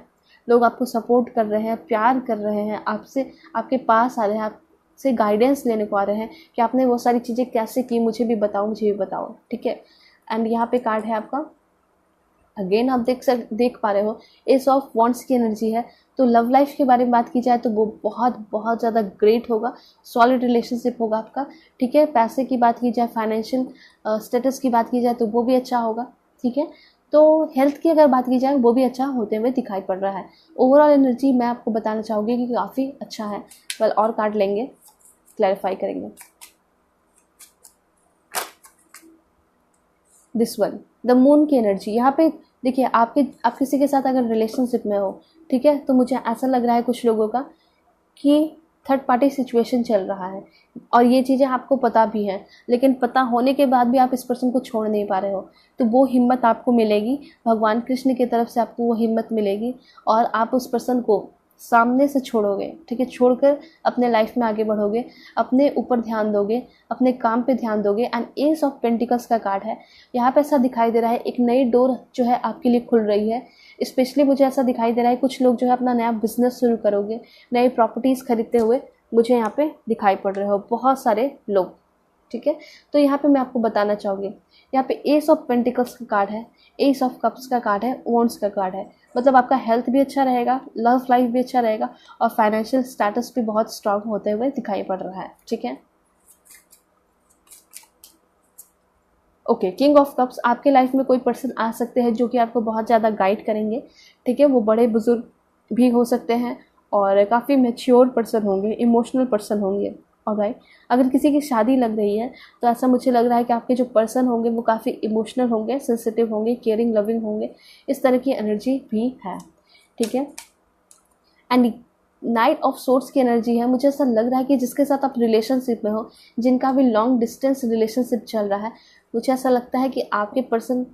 लोग आपको सपोर्ट कर रहे हैं, प्यार कर रहे हैं, आपसे आपके पास आ रहे हैं, आपसे गाइडेंस लेने को आ रहे हैं कि आपने वो सारी चीज़ें कैसे की, मुझे भी बताओ, मुझे भी बताओ, ठीक है। एंड यहाँ पे कार्ड है आपका अगेन आप देख पा रहे हो एस ऑफ वॉन्ड्स की एनर्जी है। तो लव लाइफ के बारे में बात की जाए तो वो बहुत बहुत ज़्यादा ग्रेट होगा, सॉलिड रिलेशनशिप होगा आपका, ठीक है। पैसे की बात की जाए, फाइनेंशियल स्टेटस की बात की जाए तो वो भी अच्छा होगा, ठीक है। तो हेल्थ की अगर बात की जाए वो भी अच्छा होते हुए दिखाई पड़ रहा है। ओवरऑल एनर्जी मैं आपको बताना चाहूँगी कि काफ़ी अच्छा है। वेल और कार्ड लेंगे, क्लैरिफाई करेंगे। दिस वन, द मून की एनर्जी। यहाँ पे देखिए आप किसी के साथ अगर रिलेशनशिप में हो, ठीक है, तो मुझे ऐसा लग रहा है कुछ लोगों का कि थर्ड पार्टी सिचुएशन चल रहा है और ये चीज़ें आपको पता भी हैं, लेकिन पता होने के बाद भी आप इस पर्सन को छोड़ नहीं पा रहे हो। तो वो हिम्मत आपको मिलेगी, भगवान कृष्ण की तरफ से आपको वो हिम्मत मिलेगी और आप उस पर्सन को सामने से छोड़ोगे, ठीक है, छोड़कर अपने लाइफ में आगे बढ़ोगे, अपने ऊपर ध्यान दोगे, अपने काम पे ध्यान दोगे। एंड एस ऑफ पेंटिकल्स का कार्ड है यहाँ पे। ऐसा दिखाई दे रहा है एक नई डोर जो है आपके लिए खुल रही है। स्पेशली मुझे ऐसा दिखाई दे रहा है कुछ लोग जो है अपना नया बिजनेस शुरू करोगे, नई प्रॉपर्टीज़ खरीदते हुए मुझे यहाँ पे दिखाई पड़ रहे हो बहुत सारे लोग, ठीक है। तो यहाँ पे मैं आपको बताना चाहूँगी, यहाँ पे एस ऑफ पेंटिकल्स का कार्ड है, एस ऑफ कप्स का कार्ड है, वॉन्ड्स का कार्ड है। मतलब आपका हेल्थ भी अच्छा रहेगा, लव लाइफ भी अच्छा रहेगा और फाइनेंशियल स्टेटस भी बहुत स्ट्रांग होते हुए दिखाई पड़ रहा है, ठीक है। ओके, किंग ऑफ कप्स, आपके लाइफ में कोई पर्सन आ सकते हैं जो कि आपको बहुत ज़्यादा गाइड करेंगे, ठीक है। वो बड़े बुजुर्ग भी हो सकते हैं और काफ़ी मैच्योर पर्सन होंगे, इमोशनल पर्सन होंगे। ऑलराइट, अगर किसी की शादी लग रही है तो ऐसा मुझे लग रहा है कि आपके जो पर्सन होंगे वो काफ़ी इमोशनल होंगे, सेंसिटिव होंगे, केयरिंग, लविंग होंगे। इस तरह की एनर्जी भी है, ठीक है। एंड नाइट ऑफ सोर्ट्स की एनर्जी है। मुझे ऐसा लग रहा है कि जिसके साथ आप रिलेशनशिप में हो, जिनका भी लॉन्ग डिस्टेंस रिलेशनशिप चल रहा है, मुझे ऐसा लगता है कि आपके पर्सन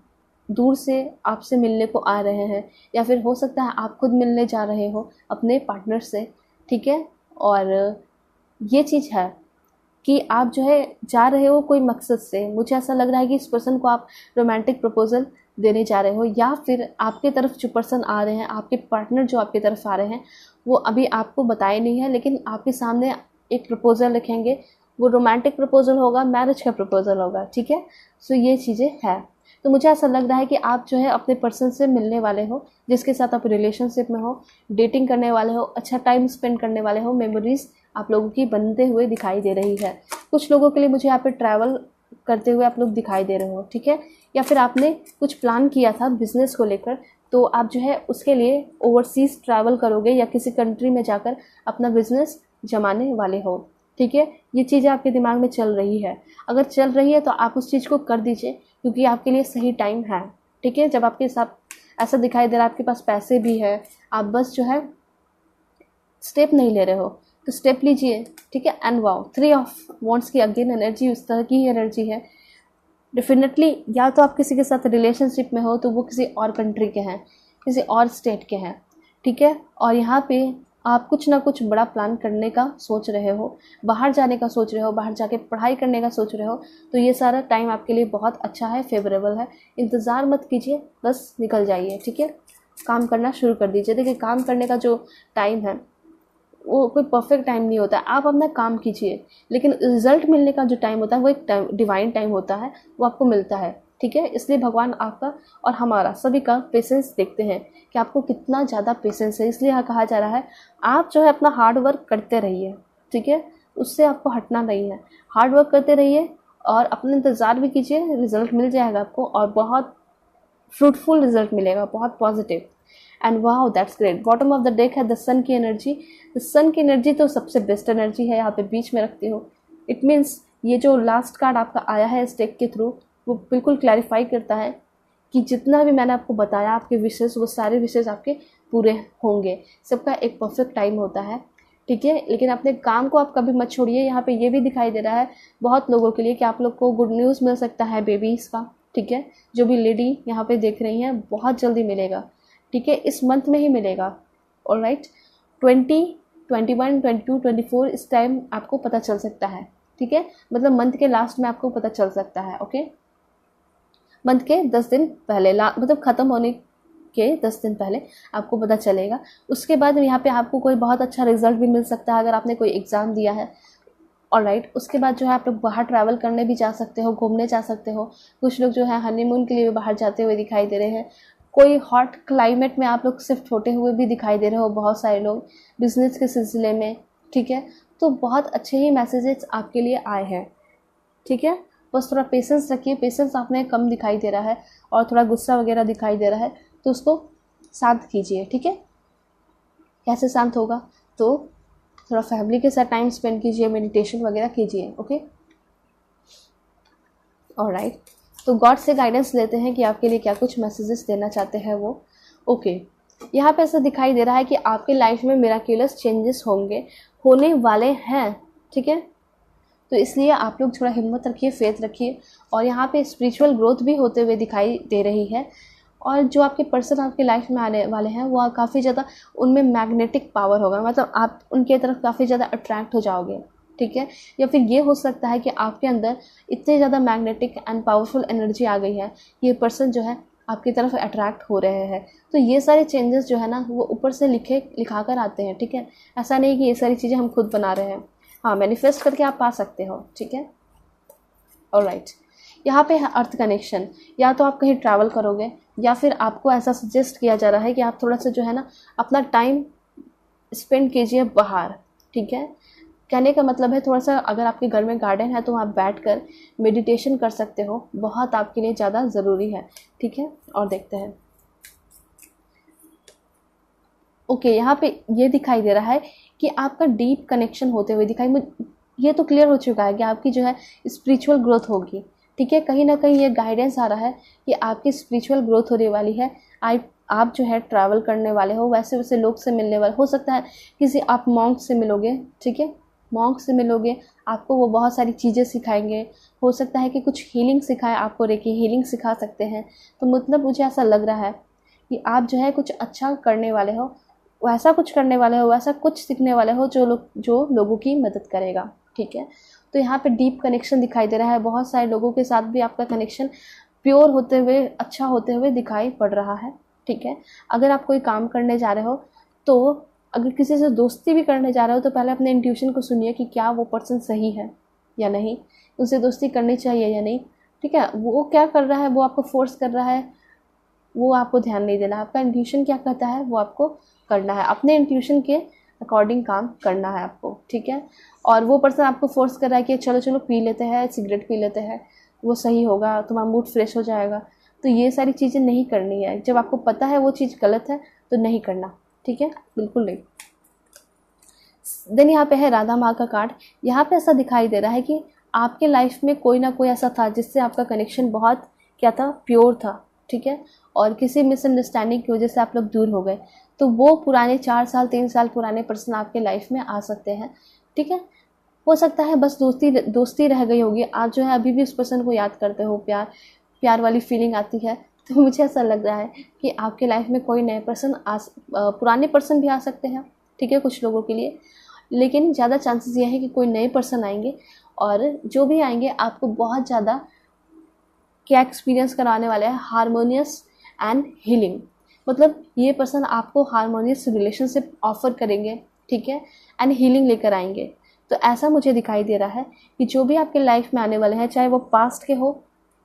दूर से आपसे मिलने को आ रहे हैं या फिर हो सकता है आप खुद मिलने जा रहे हो अपने पार्टनर से, ठीक है। और ये चीज़ है कि आप जो है जा रहे हो कोई मकसद से। मुझे ऐसा लग रहा है कि इस पर्सन को आप रोमांटिक प्रपोजल देने जा रहे हो या फिर आपके तरफ जो पर्सन आ रहे हैं, आपके पार्टनर जो आपकी तरफ आ रहे हैं, वो अभी आपको बताए नहीं है लेकिन आपके सामने एक प्रपोजल रखेंगे। वो रोमांटिक प्रपोजल होगा, मैरिज का प्रपोजल होगा, ठीक है। सो ये चीज़ें हैं। तो मुझे ऐसा लग रहा है कि आप जो है अपने पर्सन से मिलने वाले हो, जिसके साथ आप रिलेशनशिप में हो, डेटिंग करने वाले हो, अच्छा टाइम स्पेंड करने वाले हो। मेमोरीज आप लोगों की बनते हुए दिखाई दे रही है। कुछ लोगों के लिए मुझे यहाँ पे ट्रैवल करते हुए आप लोग दिखाई दे रहे हो, ठीक है। या फिर आपने कुछ प्लान किया था बिजनेस को लेकर, तो आप जो है उसके लिए ओवरसीज़ ट्रैवल करोगे या किसी कंट्री में जाकर अपना बिजनेस जमाने वाले हो, ठीक है। ये चीज़ें आपके दिमाग में चल रही है। अगर चल रही है तो आप उस चीज़ को कर दीजिए क्योंकि आपके लिए सही टाइम है, ठीक है। जब आपके साथ ऐसा दिखाई दे रहा है आपके पास पैसे भी है, आप बस जो है स्टेप नहीं ले रहे हो, तो स्टेप लीजिए, ठीक है। एंड वाओ, 3 ऑफ वॉन्ड्स की अगेन एनर्जी उस तरह की एनर्जी है। डेफिनेटली या तो आप किसी के साथ रिलेशनशिप में हो तो वो किसी और कंट्री के हैं, किसी और स्टेट के हैं, ठीक है। और यहाँ पे आप कुछ ना कुछ बड़ा प्लान करने का सोच रहे हो, बाहर जाने का सोच रहे हो, बाहर जाके पढ़ाई करने का सोच रहे हो। तो ये सारा टाइम आपके लिए बहुत अच्छा है, फेवरेबल है। इंतज़ार मत कीजिए, बस निकल जाइए, ठीक है। काम करना शुरू कर दीजिए। देखिए काम करने का जो टाइम है वो कोई परफेक्ट टाइम नहीं होता है। आप अपना काम कीजिए लेकिन रिजल्ट मिलने का जो टाइम होता है वो एक टाइम, डिवाइन टाइम होता है, वो आपको मिलता है, ठीक है। इसलिए भगवान आपका और हमारा सभी का पेशेंस देखते हैं कि आपको कितना ज़्यादा पेशेंस है। इसलिए यहाँ कहा जा रहा है आप जो है अपना हार्ड वर्क करते रहिए, ठीक है। उससे आपको हटना नहीं है, हार्ड वर्क करते रहिए और अपना इंतज़ार भी कीजिए, रिजल्ट मिल जाएगा आपको और बहुत फ्रूटफुल रिजल्ट मिलेगा, बहुत positive. And wow that's great. Bottom of the deck है द सन की एनर्जी। द सन की एनर्जी तो सबसे बेस्ट एनर्जी है, यहाँ पे बीच में रखती हूँ। इट मीन्स ये जो लास्ट कार्ड आपका आया है इस डेक के थ्रू वो बिल्कुल क्लैरिफाई करता है कि जितना भी मैंने आपको बताया आपके विशेष, वो सारे विशेष आपके पूरे होंगे। सबका एक परफेक्ट टाइम होता है, ठीक है। लेकिन अपने काम को आप कभी मत छोड़िए। यहाँ पे ये भी दिखाई दे रहा है बहुत लोगों के लिए कि आप लोग को गुड न्यूज़ मिल सकता है बेबीज़ का, ठीक है। जो भी लेडी यहाँ पे देख रही हैं बहुत जल्दी मिलेगा, ठीक है, इस मंथ में ही मिलेगा। ऑलराइट, 20, 21, 22, 24 इस टाइम आपको पता चल सकता है, ठीक है। मतलब मंथ के लास्ट में आपको पता चल सकता है, ओके। मंथ के 10 दिन पहले, मतलब ख़त्म होने के 10 दिन पहले आपको पता चलेगा। उसके बाद यहाँ पे आपको कोई बहुत अच्छा रिजल्ट भी मिल सकता है अगर आपने कोई एग्ज़ाम दिया है। ऑलराइट, उसके बाद जो है आप लोग बाहर ट्रैवल करने भी जा सकते हो, घूमने जा सकते हो। कुछ लोग जो है हनीमून के लिए भी बाहर जाते हुए दिखाई दे रहे हैं। कोई हॉट क्लाइमेट में आप लोग शिफ्ट होते हुए भी दिखाई दे रहे हो, बहुत सारे लोग बिजनेस के सिलसिले में, ठीक है। तो बहुत अच्छे ही मैसेजेस आपके लिए आए हैं, ठीक है। बस थोड़ा पेशेंस रखिए, पेशेंस आप में कम दिखाई दे रहा है और थोड़ा गुस्सा वगैरह दिखाई दे रहा है, तो उसको शांत कीजिए, ठीक है। कैसे शांत होगा, तो थोड़ा फैमिली के साथ टाइम स्पेंड कीजिए, मेडिटेशन वगैरह कीजिए, ओके। ऑलराइट, तो गॉड से गाइडेंस लेते हैं कि आपके लिए क्या कुछ मैसेजेस देना चाहते हैं वो, ओके। यहाँ पे ऐसा दिखाई दे रहा है कि आपके लाइफ में मिराक्युलस चेंजेस होने वाले हैं, ठीक है। तो इसलिए आप लोग थोड़ा हिम्मत रखिए, फेथ रखिए, और यहाँ पे स्पिरिचुअल ग्रोथ भी होते हुए दिखाई दे रही है। और जो आपके पर्सन आपके लाइफ में आने वाले हैं वो काफ़ी ज़्यादा उनमें मैग्नेटिक पावर होगा, मतलब आप उनके तरफ काफ़ी ज़्यादा अट्रैक्ट हो जाओगे, ठीक है। या फिर ये हो सकता है कि आपके अंदर इतने ज़्यादा मैग्नेटिक एंड पावरफुल एनर्जी आ गई है, ये पर्सन जो है आपकी तरफ अट्रैक्ट हो रहे हैं। तो ये सारे चेंजेस जो है ना वो ऊपर से लिखा कर आते हैं, ठीक है। ऐसा नहीं कि ये सारी चीज़ें हम खुद बना रहे हैं, हाँ, मैनिफेस्ट करके आप पा सकते हो, ठीक है। ऑलराइट, यहाँ पे है अर्थ कनेक्शन। या तो आप कहीं ट्रैवल करोगे, या फिर आपको ऐसा सजेस्ट किया जा रहा है कि आप थोड़ा सा जो है ना अपना टाइम स्पेंड कीजिए बाहर, ठीक है। कहने का मतलब है थोड़ा सा, अगर आपके घर में गार्डन है तो आप बैठकर मेडिटेशन कर सकते हो, बहुत आपके लिए ज़्यादा ज़रूरी है, ठीक है। और देखते हैं, ओके, यहाँ पे ये दिखाई दे रहा है कि आपका डीप कनेक्शन होते हुए ये तो क्लियर हो चुका है कि आपकी जो है स्पिरिचुअल ग्रोथ होगी, ठीक है। कहीं ना कहीं ये गाइडेंस आ रहा है कि आपकी स्पिरिचुअल ग्रोथ होने वाली है। आप जो है ट्रैवल करने वाले हो, वैसे वैसे लोग से मिलने वाले हो सकता है, किसी आप मॉन्क से मिलोगे, ठीक है। मॉन्क से मिलोगे, आपको वो बहुत सारी चीज़ें सिखाएंगे, हो सकता है कि कुछ हीलिंग सिखाए आपको, रेकी हीलिंग सिखा सकते हैं। तो मतलब मुझे ऐसा लग रहा है कि आप जो है कुछ अच्छा करने वाले हो, वैसा कुछ करने वाले हो, वैसा कुछ सीखने वाले हो जो लोगों की मदद करेगा, ठीक है। तो यहाँ पे डीप कनेक्शन दिखाई दे रहा है, बहुत सारे लोगों के साथ भी आपका कनेक्शन प्योर होते हुए, अच्छा होते हुए दिखाई पड़ रहा है, ठीक है। अगर आप कोई काम करने जा रहे हो, तो अगर किसी से दोस्ती भी करने जा रहे हो तो पहले अपने इंट्यूशन को सुनिए कि क्या वो पर्सन सही है या नहीं, उनसे दोस्ती करनी चाहिए या नहीं, ठीक है। वो क्या कर रहा है, वो आपको फोर्स कर रहा है, वो आपको ध्यान नहीं देना। आपका इंट्यूशन क्या कहता है वो आपको करना है, अपने इंट्यूशन के अकॉर्डिंग काम करना है आपको, ठीक है। और वो पर्सन आपको फोर्स कर रहा है कि चलो चलो पी लेते हैं, सिगरेट पी लेते हैं, वो सही होगा, तुम्हारा मूड फ्रेश हो जाएगा, तो ये सारी चीज़ें नहीं करनी है। जब आपको पता है वो चीज़ गलत है तो नहीं करना, ठीक है, बिल्कुल नहीं। देन यहाँ पे है राधा माँ का कार्ड। यहाँ पे ऐसा दिखाई दे रहा है कि आपके लाइफ में कोई ना कोई ऐसा था जिससे आपका कनेक्शन बहुत क्या था, प्योर था, ठीक है। और किसी मिसअंडरस्टैंडिंग की वजह से आप लोग दूर हो गए, तो वो पुराने 4 साल 3 साल पुराने पर्सन आपके लाइफ में आ सकते हैं, ठीक है। हो सकता है बस दोस्ती रह गई होगी, आप जो है अभी भी उस पर्सन को याद करते हो, प्यार वाली फीलिंग आती है। तो मुझे ऐसा लग रहा है कि आपके लाइफ में कोई नए पर्सन पुराने पर्सन भी आ सकते हैं, ठीक है, कुछ लोगों के लिए। लेकिन ज़्यादा चांसेस ये है कि कोई नए पर्सन आएंगे, और जो भी आएंगे आपको बहुत ज़्यादा क्या एक्सपीरियंस कराने वाले हैं, हारमोनियस एंड हीलिंग। मतलब ये पर्सन आपको हारमोनियस रिलेशनशिप ऑफर करेंगे, ठीक है, एंड हीलिंग लेकर आएंगे। तो ऐसा मुझे दिखाई दे रहा है कि जो भी आपके लाइफ में आने वाले हैं, चाहे वो पास्ट के हो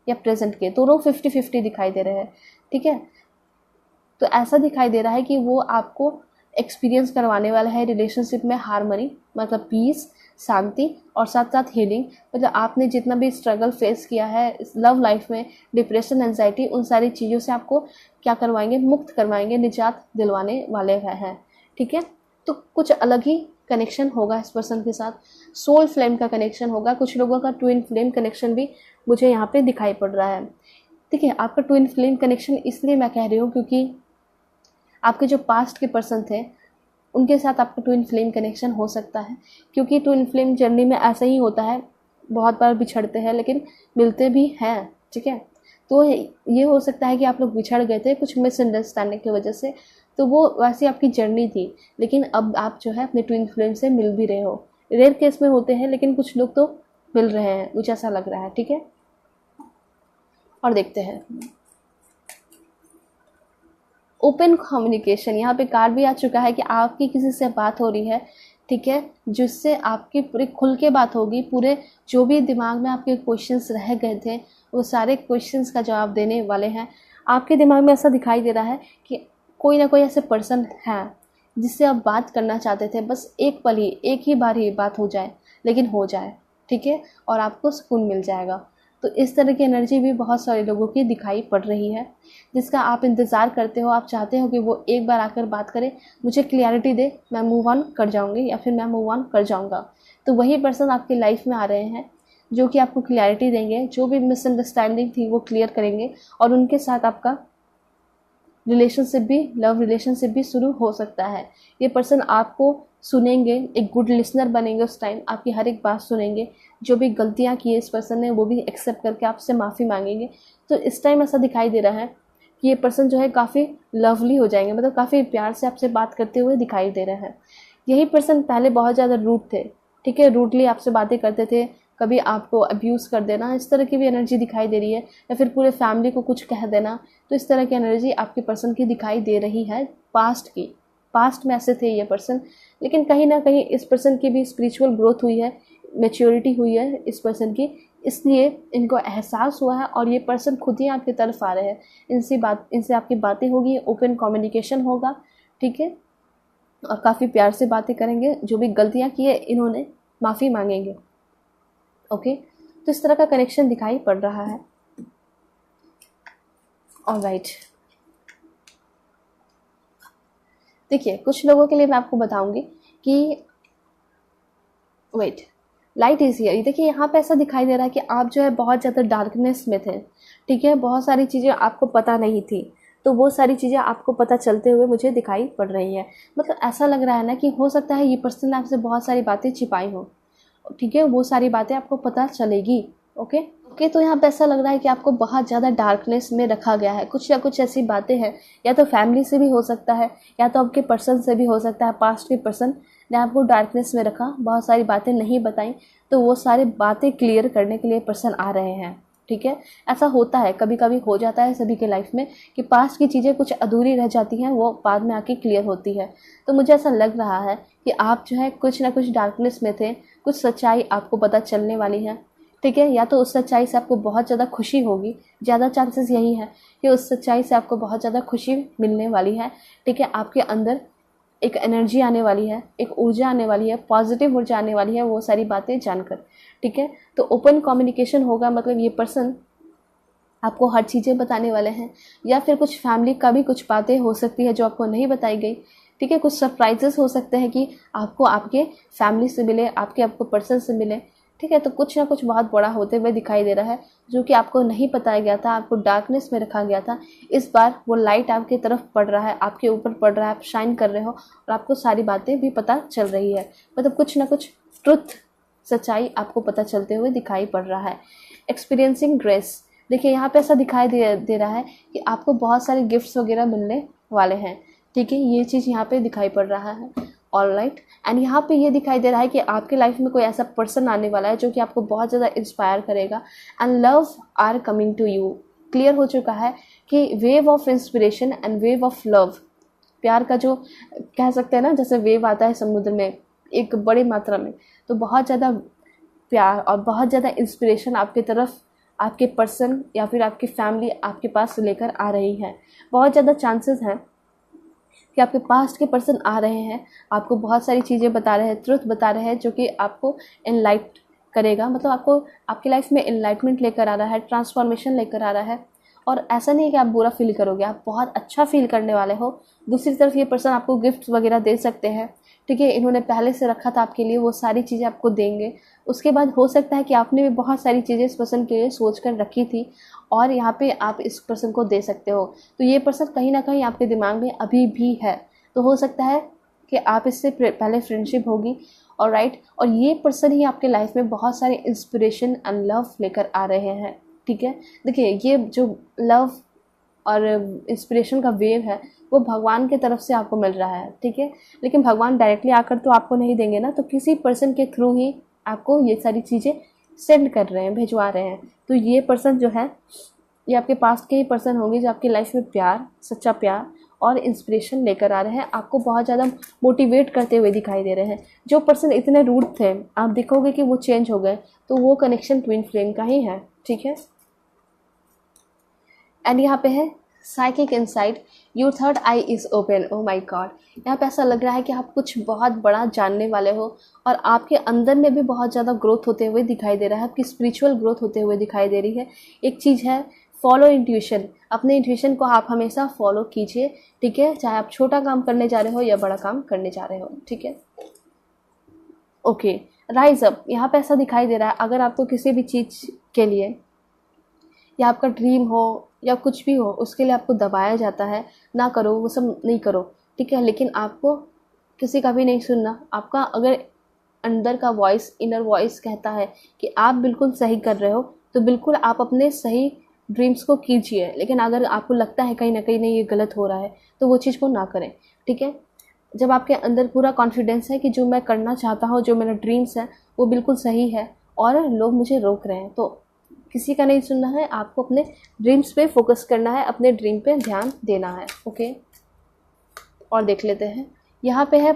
या प्रेजेंट के, दोनों 50-50 दिखाई दे रहे हैं, ठीक है। तो ऐसा दिखाई दे रहा है कि वो आपको एक्सपीरियंस करवाने वाला है रिलेशनशिप में हार्मनी, मतलब पीस, शांति, और साथ साथ हीलिंग। मतलब आपने जितना भी स्ट्रगल फेस किया है लव लाइफ में, डिप्रेशन, एंजाइटी, उन सारी चीज़ों से आपको क्या करवाएंगे, मुक्त करवाएंगे, निजात दिलवाने वाले हैं, ठीक है। तो कुछ अलग ही कनेक्शन होगा इस पर्सन के साथ, सोल फ्लेम का कनेक्शन होगा। कुछ लोगों का ट्विन फ्लेम कनेक्शन भी मुझे यहाँ पे दिखाई पड़ रहा है, ठीक है। आपका ट्विन फ्लेम कनेक्शन इसलिए मैं कह रही हूँ क्योंकि आपके जो पास्ट के पर्सन थे उनके साथ आपका ट्विन फ्लेम कनेक्शन हो सकता है, क्योंकि ट्विन फ्लेम जर्नी में ऐसा ही होता है, बहुत बार बिछड़ते हैं लेकिन मिलते भी हैं, ठीक है। तो ये हो सकता है कि आप लोग बिछड़ गए थे कुछ मिसअंडरस्टैंडिंग की वजह से, तो वो वैसी आपकी जर्नी थी, लेकिन अब आप जो है अपने ट्विन फ्लेम से मिल भी रहे हो। रेयर केस में होते हैं लेकिन कुछ लोग तो मिल रहे हैं, मुझे ऐसा लग रहा है, ठीक है। और देखते हैं ओपन कम्युनिकेशन। यहाँ पे कार्ड भी आ चुका है कि आपकी किसी से बात हो रही है, ठीक है, जिससे आपकी पूरी खुल के बात होगी, पूरे जो भी दिमाग में आपके क्वेश्चंस रह गए थे वो सारे क्वेश्चंस का जवाब देने वाले हैं। आपके दिमाग में ऐसा दिखाई दे रहा है कि कोई ना कोई ऐसे पर्सन है जिससे आप बात करना चाहते थे, बस एक पल ही, एक ही बार ही बात हो जाए, लेकिन हो जाए, ठीक है, और आपको सुकून मिल जाएगा। तो इस तरह की एनर्जी भी बहुत सारे लोगों की दिखाई पड़ रही है, जिसका आप इंतज़ार करते हो। आप चाहते हो कि वो एक बार आकर बात करे, मुझे क्लियरिटी दे, मैं मूव ऑन कर जाऊँगी या फिर मैं मूव ऑन कर जाऊँगा। तो वही पर्सन आपकी लाइफ में आ रहे हैं जो कि आपको क्लियरिटी देंगे, जो भी मिसअंडरस्टैंडिंग थी वो क्लियर करेंगे, और उनके साथ आपका रिलेशनशिप भी, लव रिलेशनशिप भी शुरू हो सकता है। ये पर्सन आपको सुनेंगे, एक गुड लिसनर बनेंगे, उस टाइम आपकी हर एक बात सुनेंगे, जो भी गलतियाँ की है इस पर्सन ने वो भी एक्सेप्ट करके आपसे माफ़ी मांगेंगे। तो इस टाइम ऐसा दिखाई दे रहा है कि ये पर्सन जो है काफ़ी लवली हो जाएंगे, मतलब काफ़ी प्यार से आपसे बात करते हुए दिखाई दे रहे हैं। यही पर्सन पहले बहुत ज़्यादा रूड थे, ठीक है, रूडली आपसे बातें करते थे, कभी आपको अब्यूज़ कर देना, इस तरह की भी एनर्जी दिखाई दे रही है, या फिर पूरे फैमिली को कुछ कह देना। तो इस तरह की एनर्जी आपके पर्सन की दिखाई दे रही है पास्ट की। पास्ट में ऐसे थे ये पर्सन, लेकिन कहीं ना कहीं इस पर्सन की भी स्पिरिचुअल ग्रोथ हुई है, मैच्योरिटी हुई है इस पर्सन की, इसलिए इनको एहसास हुआ है और ये पर्सन खुद ही आपकी तरफ आ रहे हैं। इनसे आपकी बातें होगी, ओपन कम्युनिकेशन होगा, ठीक है, और काफ़ी प्यार से बातें करेंगे, जो भी गलतियाँ की है इन्होंने माफ़ी मांगेंगे। ओके, तो इस तरह का कनेक्शन दिखाई पड़ रहा है। ऑलराइट, देखिए कुछ लोगों के लिए मैं आपको बताऊंगी कि वेट, लाइट इज हियर। देखिए यहाँ पे ऐसा दिखाई दे रहा है कि आप जो है बहुत ज़्यादा डार्कनेस में थे, ठीक है, बहुत सारी चीज़ें आपको पता नहीं थी, तो वो सारी चीज़ें आपको पता चलते हुए मुझे दिखाई पड़ रही है। मतलब ऐसा लग रहा है ना कि हो सकता है ये पर्सन ने आपसे बहुत सारी बातें छिपाई हो, ठीक है, वो सारी बातें आपको पता चलेगी। ओके ओके, तो यहाँ पे ऐसा लग रहा है कि आपको बहुत ज़्यादा डार्कनेस में रखा गया है। कुछ या कुछ ऐसी बातें हैं, या तो फैमिली से भी हो सकता है, या तो आपके पर्सन से भी हो सकता है, पास्ट के पर्सन ने आपको डार्कनेस में रखा, बहुत सारी बातें नहीं बताई, तो वो सारी बातें क्लियर करने के लिए पर्सन आ रहे हैं, ठीक है। ऐसा होता है, कभी कभी हो जाता है सभी के लाइफ में कि पास्ट की चीज़ें कुछ अधूरी रह जाती हैं, वो बाद में आके क्लियर होती है। तो मुझे ऐसा लग रहा है कि आप जो है कुछ ना कुछ डार्कनेस में थे, कुछ सच्चाई आपको पता चलने वाली है, ठीक है, या तो उस सच्चाई से आपको बहुत ज़्यादा खुशी होगी, ज़्यादा चांसेस यही है कि उस सच्चाई से आपको बहुत ज़्यादा खुशी मिलने वाली है, ठीक है। आपके अंदर एक एनर्जी आने वाली है, एक ऊर्जा आने वाली है, पॉजिटिव ऊर्जा आने वाली है, वो सारी बातें जानकर, ठीक है। तो ओपन कम्युनिकेशन होगा, मतलब ये पर्सन आपको हर चीज़ें बताने वाले हैं, या फिर कुछ फैमिली का भी कुछ बातें हो सकती है जो आपको नहीं बताई गई, ठीक है। कुछ सरप्राइजेस हो सकते हैं कि आपको आपके फैमिली से मिले, आपको पर्सन से मिले, ठीक है। तो कुछ ना कुछ बहुत बड़ा होते हुए दिखाई दे रहा है, जो कि आपको नहीं बताया गया था, आपको डार्कनेस में रखा गया था। इस बार वो लाइट आपकी तरफ पड़ रहा है, आपके ऊपर पड़ रहा है, आप शाइन कर रहे हो और आपको सारी बातें भी पता चल रही है। मतलब कुछ ना कुछ ट्रुथ, सच्चाई आपको पता चलते हुए दिखाई पड़ रहा है। एक्सपीरियंसिंग ग्रेस, देखिए यहाँ पे ऐसा दिखाई दे रहा है कि आपको बहुत सारे गिफ्ट्स वगैरह मिलने वाले हैं, ठीक है, ये चीज़ यहाँ पे दिखाई पड़ रहा है। ऑलराइट, एंड यहाँ पे ये दिखाई दे रहा है कि आपके लाइफ में कोई ऐसा पर्सन आने वाला है जो कि आपको बहुत ज़्यादा इंस्पायर करेगा, and love are coming to you. Clear हो चुका है कि wave of inspiration and wave of love, प्यार का जो कह सकते हैं ना, जैसे वेव आता है समुद्र में एक बड़ी मात्रा में, तो बहुत ज़्यादा प्यार और बहुत ज़्यादा इंस्पिरेशन आपकी तरफ, आपके पर्सन या फिर आपकी फैमिली आपके पास लेकर आ रही है। बहुत ज़्यादा चांसेस हैं कि आपके पास्ट के पर्सन आ रहे हैं, आपको बहुत सारी चीज़ें बता रहे हैं, ट्रुथ बता रहे हैं, जो कि आपको एनलाइट करेगा, मतलब आपको आपकी लाइफ में एनलाइटमेंट लेकर आ रहा है, ट्रांसफॉर्मेशन लेकर आ रहा है। और ऐसा नहीं है कि आप बुरा फील करोगे, आप बहुत अच्छा फील करने वाले हो। दूसरी तरफ ये पर्सन आपको गिफ्ट वगैरह दे सकते हैं, ठीक है, इन्होंने पहले से रखा था आपके लिए, वो सारी चीज़ें आपको देंगे। उसके बाद हो सकता है कि आपने भी बहुत सारी चीज़ें इस पर्सन के लिए सोच कर रखी थी और यहाँ पे आप इस पर्सन को दे सकते हो। तो ये पर्सन कहीं ना कहीं आपके दिमाग में अभी भी है, तो हो सकता है कि आप इससे पहले फ्रेंडशिप होगी। और राइट, और ये पर्सन ही आपके लाइफ में बहुत सारे इंस्पिरेशन एंड लव लेकर आ रहे हैं, ठीक है। देखिए ये जो लव और इंस्पिरेशन का वेव है वो भगवान की तरफ से आपको मिल रहा है, ठीक है, लेकिन भगवान डायरेक्टली आकर तो आपको नहीं देंगे ना, तो किसी पर्सन के थ्रू ही आपको ये सारी चीज़ें सेंड कर रहे हैं, भिजवा रहे हैं। तो ये पर्सन जो है ये आपके पास के ही पर्सन होंगे जो आपकी लाइफ में प्यार, सच्चा प्यार और इंस्पिरेशन लेकर आ रहे हैं, आपको बहुत ज़्यादा मोटिवेट करते हुए दिखाई दे रहे हैं। जो पर्सन इतने रूड थे आप देखोगे कि वो चेंज हो गए, तो वो कनेक्शन ट्विन फ्लेम का ही है, ठीक है। एंड यहाँ पे है psychic insight, your third eye is open. Oh my God, यहाँ पे ऐसा लग रहा है कि आप कुछ बहुत बड़ा जानने वाले हो और आपके अंदर में भी बहुत ज़्यादा ग्रोथ होते हुए दिखाई दे रहा है, आपकी स्पिरिचुअल ग्रोथ होते हुए दिखाई दे रही है। एक चीज़ है, फॉलो इंट्यूशन। अपने इंट्यूशन को आप हमेशा फॉलो कीजिए, ठीक है, चाहे आप छोटा काम करने जा रहे हो या बड़ा काम करने जा रहे हो, ठीक है। ओके, राइज अप, यहाँ पे ऐसा दिखाई दे रहा है अगर आपको किसी भी चीज़ के लिए या आपका ड्रीम हो या कुछ भी हो उसके लिए आपको दबाया जाता है, ना करो वो सब नहीं करो, ठीक है, लेकिन आपको किसी का भी नहीं सुनना। आपका अगर अंदर का वॉइस, इनर वॉइस कहता है कि आप बिल्कुल सही कर रहे हो, तो बिल्कुल आप अपने सही ड्रीम्स को कीजिए। लेकिन अगर आपको लगता है कहीं ना कहीं नहीं ये गलत हो रहा है, तो वो चीज़ को ना करें, ठीक है। जब आपके अंदर पूरा कॉन्फिडेंस है कि जो मैं करना चाहता हूँ, जो मेरा ड्रीम्स है वो बिल्कुल सही है और लोग मुझे रोक रहे हैं, तो किसी का नहीं सुनना है, आपको अपने ड्रीम्स पे फोकस करना है, अपने ड्रीम पे ध्यान देना है। ओके, और देख लेते हैं यहाँ पे है।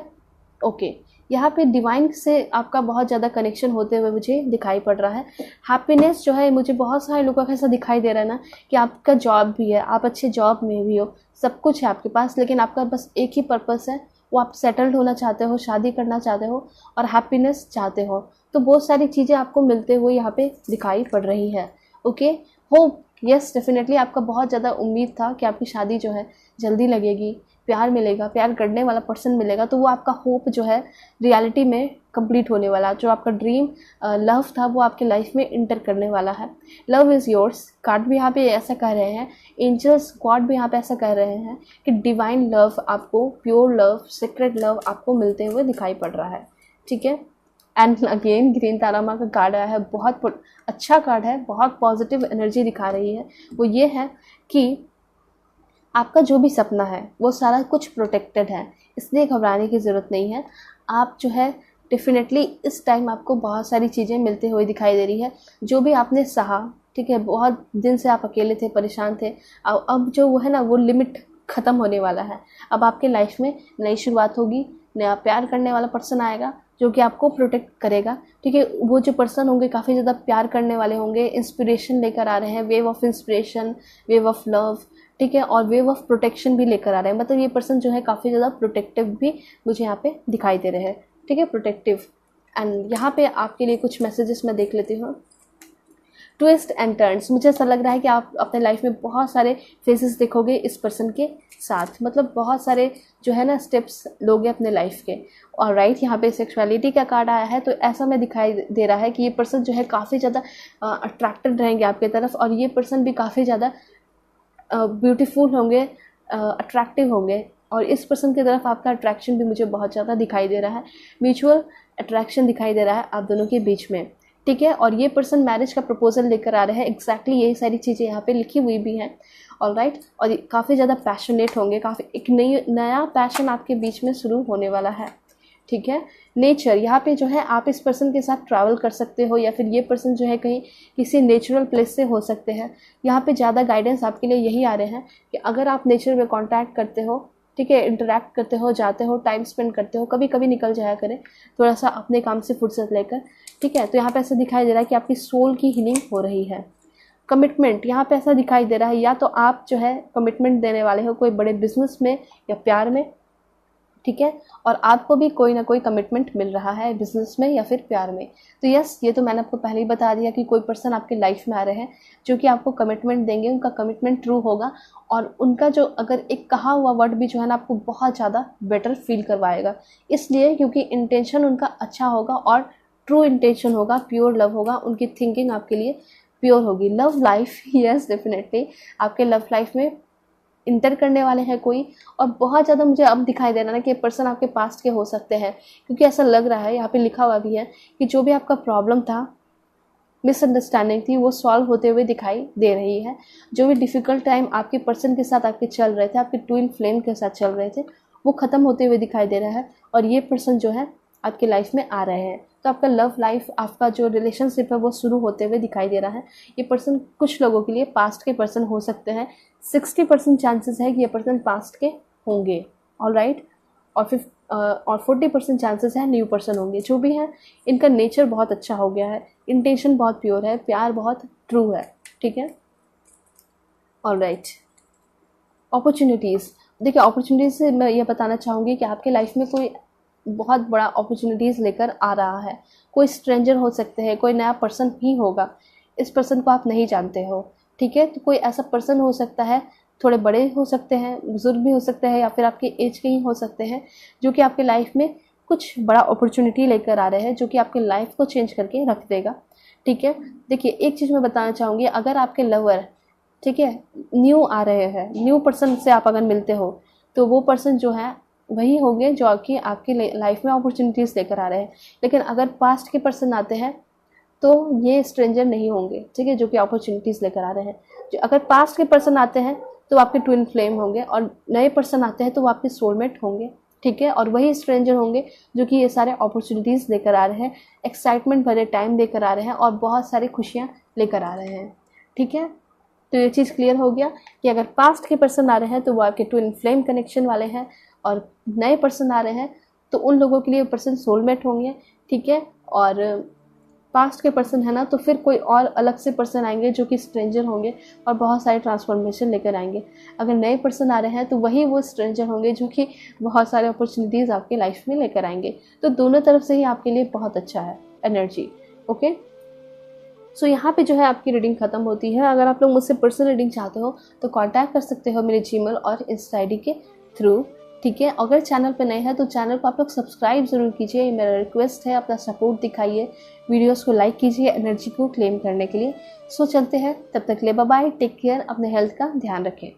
ओके, यहाँ पे डिवाइन से आपका बहुत ज़्यादा कनेक्शन होते हुए मुझे दिखाई पड़ रहा है। हैप्पीनेस जो है, मुझे बहुत सारे लोगों का ऐसा दिखाई दे रहा है ना कि आपका जॉब भी है, आप अच्छे जॉब में भी हो, सब कुछ है आपके पास, लेकिन आपका बस एक ही पर्पस है, वो आप सेटल्ड होना चाहते हो, शादी करना चाहते हो और हैप्पीनेस चाहते हो। तो बहुत सारी चीज़ें आपको मिलते हुए यहाँ पे दिखाई पड़ रही है। ओके, होप, यस डेफिनेटली आपका बहुत ज़्यादा उम्मीद था कि आपकी शादी जो है जल्दी लगेगी, प्यार मिलेगा, प्यार करने वाला पर्सन मिलेगा, तो वो आपका होप जो है रियलिटी में कंप्लीट होने वाला, जो आपका ड्रीम लव था वो आपके लाइफ में इंटर करने वाला है। लव इज़ योर्स, कार्ड भी यहाँ पे ऐसा कह रहे हैं, एंजल्स गॉड भी यहाँ पे ऐसा कह रहे हैं कि डिवाइन लव आपको, प्योर लव, सीक्रेट लव आपको मिलते हुए दिखाई पड़ रहा है, ठीक है। एंड अगेन ग्रीन तारामा का कार्ड आया है, बहुत अच्छा कार्ड है, बहुत पॉजिटिव एनर्जी दिखा रही है। वो ये है कि आपका जो भी सपना है वो सारा कुछ प्रोटेक्टेड है, इसलिए घबराने की ज़रूरत नहीं है। आप जो है डेफिनेटली इस टाइम आपको बहुत सारी चीज़ें मिलते हुए दिखाई दे रही है। जो भी आपने सहा, ठीक है, बहुत दिन से आप अकेले थे, परेशान थे, अब जो वो है ना वो लिमिट ख़त्म होने वाला है। अब आपके लाइफ में नई शुरुआत होगी, नया प्यार करने वाला पर्सन आएगा जो कि आपको प्रोटेक्ट करेगा, ठीक है। वो जो पर्सन होंगे काफ़ी ज़्यादा प्यार करने वाले होंगे, इंस्पिरेशन लेकर आ रहे हैं, wave of inspiration, wave of love, ठीक है, और वेव ऑफ प्रोटेक्शन भी लेकर आ रहे हैं। मतलब ये पर्सन जो है काफ़ी ज़्यादा प्रोटेक्टिव भी मुझे यहाँ पे दिखाई दे रहे हैं, ठीक है, प्रोटेक्टिव। एंड यहाँ पे आपके लिए कुछ मैसेजेस मैं देख लेती हूँ। ट्विस्ट एंड टर्न्स, मुझे ऐसा लग रहा है कि आप अपने लाइफ में बहुत सारे फेजेस देखोगे इस पर्सन के साथ, मतलब बहुत सारे जो है ना स्टेप्स लोगे अपने लाइफ के। और राइट, यहाँ पे सेक्सुअलिटी का कार्ड आया है, तो ऐसा में दिखाई दे रहा है कि ये पर्सन जो है काफ़ी ज़्यादा अट्रैक्टेड रहेंगे आपके तरफ, और ये पर्सन भी काफ़ी ज़्यादा ब्यूटीफुल होंगे, अट्रैक्टिव होंगे, और इस पर्सन की तरफ आपका अट्रैक्शन भी मुझे बहुत ज़्यादा दिखाई दे रहा है। म्यूचुअल अट्रैक्शन दिखाई दे रहा है आप दोनों के बीच में, ठीक है। और ये पर्सन मैरिज का प्रपोजल लेकर आ रहे हैं, एग्जैक्टली यही सारी चीज़ें यहाँ पे लिखी हुई भी हैं, ऑलराइट। और काफ़ी ज़्यादा पैशनेट होंगे, काफ़ी एक नया पैशन आपके बीच में शुरू होने वाला है, ठीक है। नेचर, यहाँ पे जो है आप इस पर्सन के साथ ट्रैवल कर सकते हो, या फिर ये पर्सन जो है कहीं किसी नेचुरल प्लेस से हो सकते हैं। यहाँ पे ज़्यादा गाइडेंस आपके लिए यही आ रहे हैं कि अगर आप नेचर में कांटेक्ट करते हो, ठीक है, इंटरेक्ट करते हो, जाते हो, टाइम स्पेंड करते हो, कभी कभी निकल जाया करें थोड़ा सा अपने काम से फुर्सत लेकर, ठीक है। तो यहाँ पे ऐसा दिखाई दे रहा है कि आपकी सोल की हीलिंग हो रही है। कमिटमेंट, यहाँ पे ऐसा दिखाई दे रहा है या तो आप जो है कमिटमेंट देने वाले हो कोई बड़े बिजनेस में या प्यार में, ठीक है, और आपको भी कोई ना कोई कमिटमेंट मिल रहा है बिजनेस में या फिर प्यार में। तो यस, ये तो मैंने आपको पहले ही बता दिया कि कोई पर्सन आपके लाइफ में आ रहे हैं जो कि आपको कमिटमेंट देंगे, उनका कमिटमेंट ट्रू होगा, और उनका जो अगर एक कहा हुआ वर्ड भी जो है ना आपको बहुत ज़्यादा बेटर फील करवाएगा, इसलिए क्योंकि इंटेंशन उनका अच्छा होगा और ट्रू इंटेंशन होगा, प्योर लव होगा, उनकी थिंकिंग आपके लिए प्योर होगी। लव लाइफ, यस डेफिनेटली आपके लव लाइफ में इंटर करने वाले हैं कोई, और बहुत ज़्यादा मुझे अब दिखाई दे रहा है ना कि पर्सन आपके पास्ट के हो सकते हैं, क्योंकि ऐसा लग रहा है, यहाँ पे लिखा हुआ भी है कि जो भी आपका प्रॉब्लम था, मिसअंडरस्टैंडिंग थी, वो सॉल्व होते हुए दिखाई दे रही है। जो भी डिफ़िकल्ट टाइम आपके पर्सन के साथ आपके चल रहे थे, आपके ट्विन फ्लेम के साथ चल रहे थे, वो ख़त्म होते हुए दिखाई दे रहा है, और ये पर्सन जो है आपके लाइफ में आ रहे हैं। तो आपका लव लाइफ, आपका जो रिलेशनशिप है वो शुरू होते हुए दिखाई दे रहा है। ये पर्सन कुछ लोगों के लिए पास्ट के पर्सन हो सकते हैं, 60% चांसेस है कि ये पर्सन पास्ट के होंगे, ऑलराइट, और 40% चांसेस है न्यू पर्सन होंगे। जो भी है, इनका नेचर बहुत अच्छा हो गया है, इंटेंशन बहुत प्योर है, प्यार बहुत ट्रू है, ठीक है, ऑलराइट। अपॉर्चुनिटीज़, देखिए अपॉर्चुनिटीज़ से मैं ये बताना चाहूँगी कि आपके लाइफ में कोई बहुत बड़ा अपॉर्चुनिटीज़ लेकर आ रहा है। कोई स्ट्रेंजर हो सकते हैं, कोई नया पर्सन भी होगा, इस पर्सन को आप नहीं जानते हो, ठीक है। तो कोई ऐसा पर्सन हो सकता है, थोड़े बड़े हो सकते हैं, बुजुर्ग भी हो सकते हैं, या फिर आपके एज के ही हो सकते हैं, जो कि आपके लाइफ में कुछ बड़ा अपॉर्चुनिटी लेकर आ रहे हैं, जो कि आपके लाइफ को चेंज करके रख देगा, ठीक है। देखिए एक चीज़ मैं बताना चाहूँगी, अगर आपके लवर, ठीक है, न्यू आ रहे हैं, न्यू पर्सन से आप अगर मिलते हो, तो वो पर्सन जो है वही होंगे जो आपकी लाइफ में अपॉर्चुनिटीज़ लेकर आ रहे हैं। लेकिन अगर पास्ट के पर्सन आते हैं तो ये स्ट्रेंजर नहीं होंगे, ठीक है, जो कि अपॉर्चुनिटीज़ लेकर आ रहे हैं। जो अगर पास्ट के पर्सन आते हैं तो आपके ट्विन फ्लेम होंगे, और नए पर्सन आते हैं तो वो आपके सोलमेट होंगे, ठीक है। और वही स्ट्रेंजर होंगे जो कि ये सारे अपॉर्चुनिटीज़ लेकर आ रहे हैं, एक्साइटमेंट भरे टाइम लेकर आ रहे हैं, और बहुत सारी खुशियाँ लेकर आ रहे हैं, ठीक है। तो ये चीज़ क्लियर हो गया कि अगर पास्ट के पर्सन आ रहे हैं तो वो आपके ट्विन फ्लेम कनेक्शन वाले हैं, और नए पर्सन आ रहे हैं तो उन लोगों के लिए पर्सन सोलमेट होंगे, ठीक है। और पास्ट के पर्सन है ना, तो फिर कोई और अलग से पर्सन आएंगे जो कि स्ट्रेंजर होंगे और बहुत सारे ट्रांसफॉर्मेशन लेकर आएंगे। अगर नए पर्सन आ रहे हैं तो वही वो स्ट्रेंजर होंगे जो कि बहुत सारे अपॉर्चुनिटीज़ आपके लाइफ में लेकर आएंगे। तो दोनों तरफ से ही आपके लिए बहुत अच्छा है एनर्जी, ओके। सो यहाँ पे जो है आपकी रीडिंग खत्म होती है। अगर आप लोग मुझसे पर्सनल रीडिंग चाहते हो तो कांटेक्ट कर सकते हो मेरे जीमेल और इंस्टा आईडी के थ्रू, ठीक है। अगर चैनल पे नए हैं तो चैनल को आप लोग सब्सक्राइब ज़रूर कीजिए, ये मेरा रिक्वेस्ट है। अपना सपोर्ट दिखाइए, वीडियोस को लाइक कीजिए एनर्जी को क्लेम करने के लिए। सो चलते हैं, तब तक ले बाय बाय, टेक केयर, अपने हेल्थ का ध्यान रखें।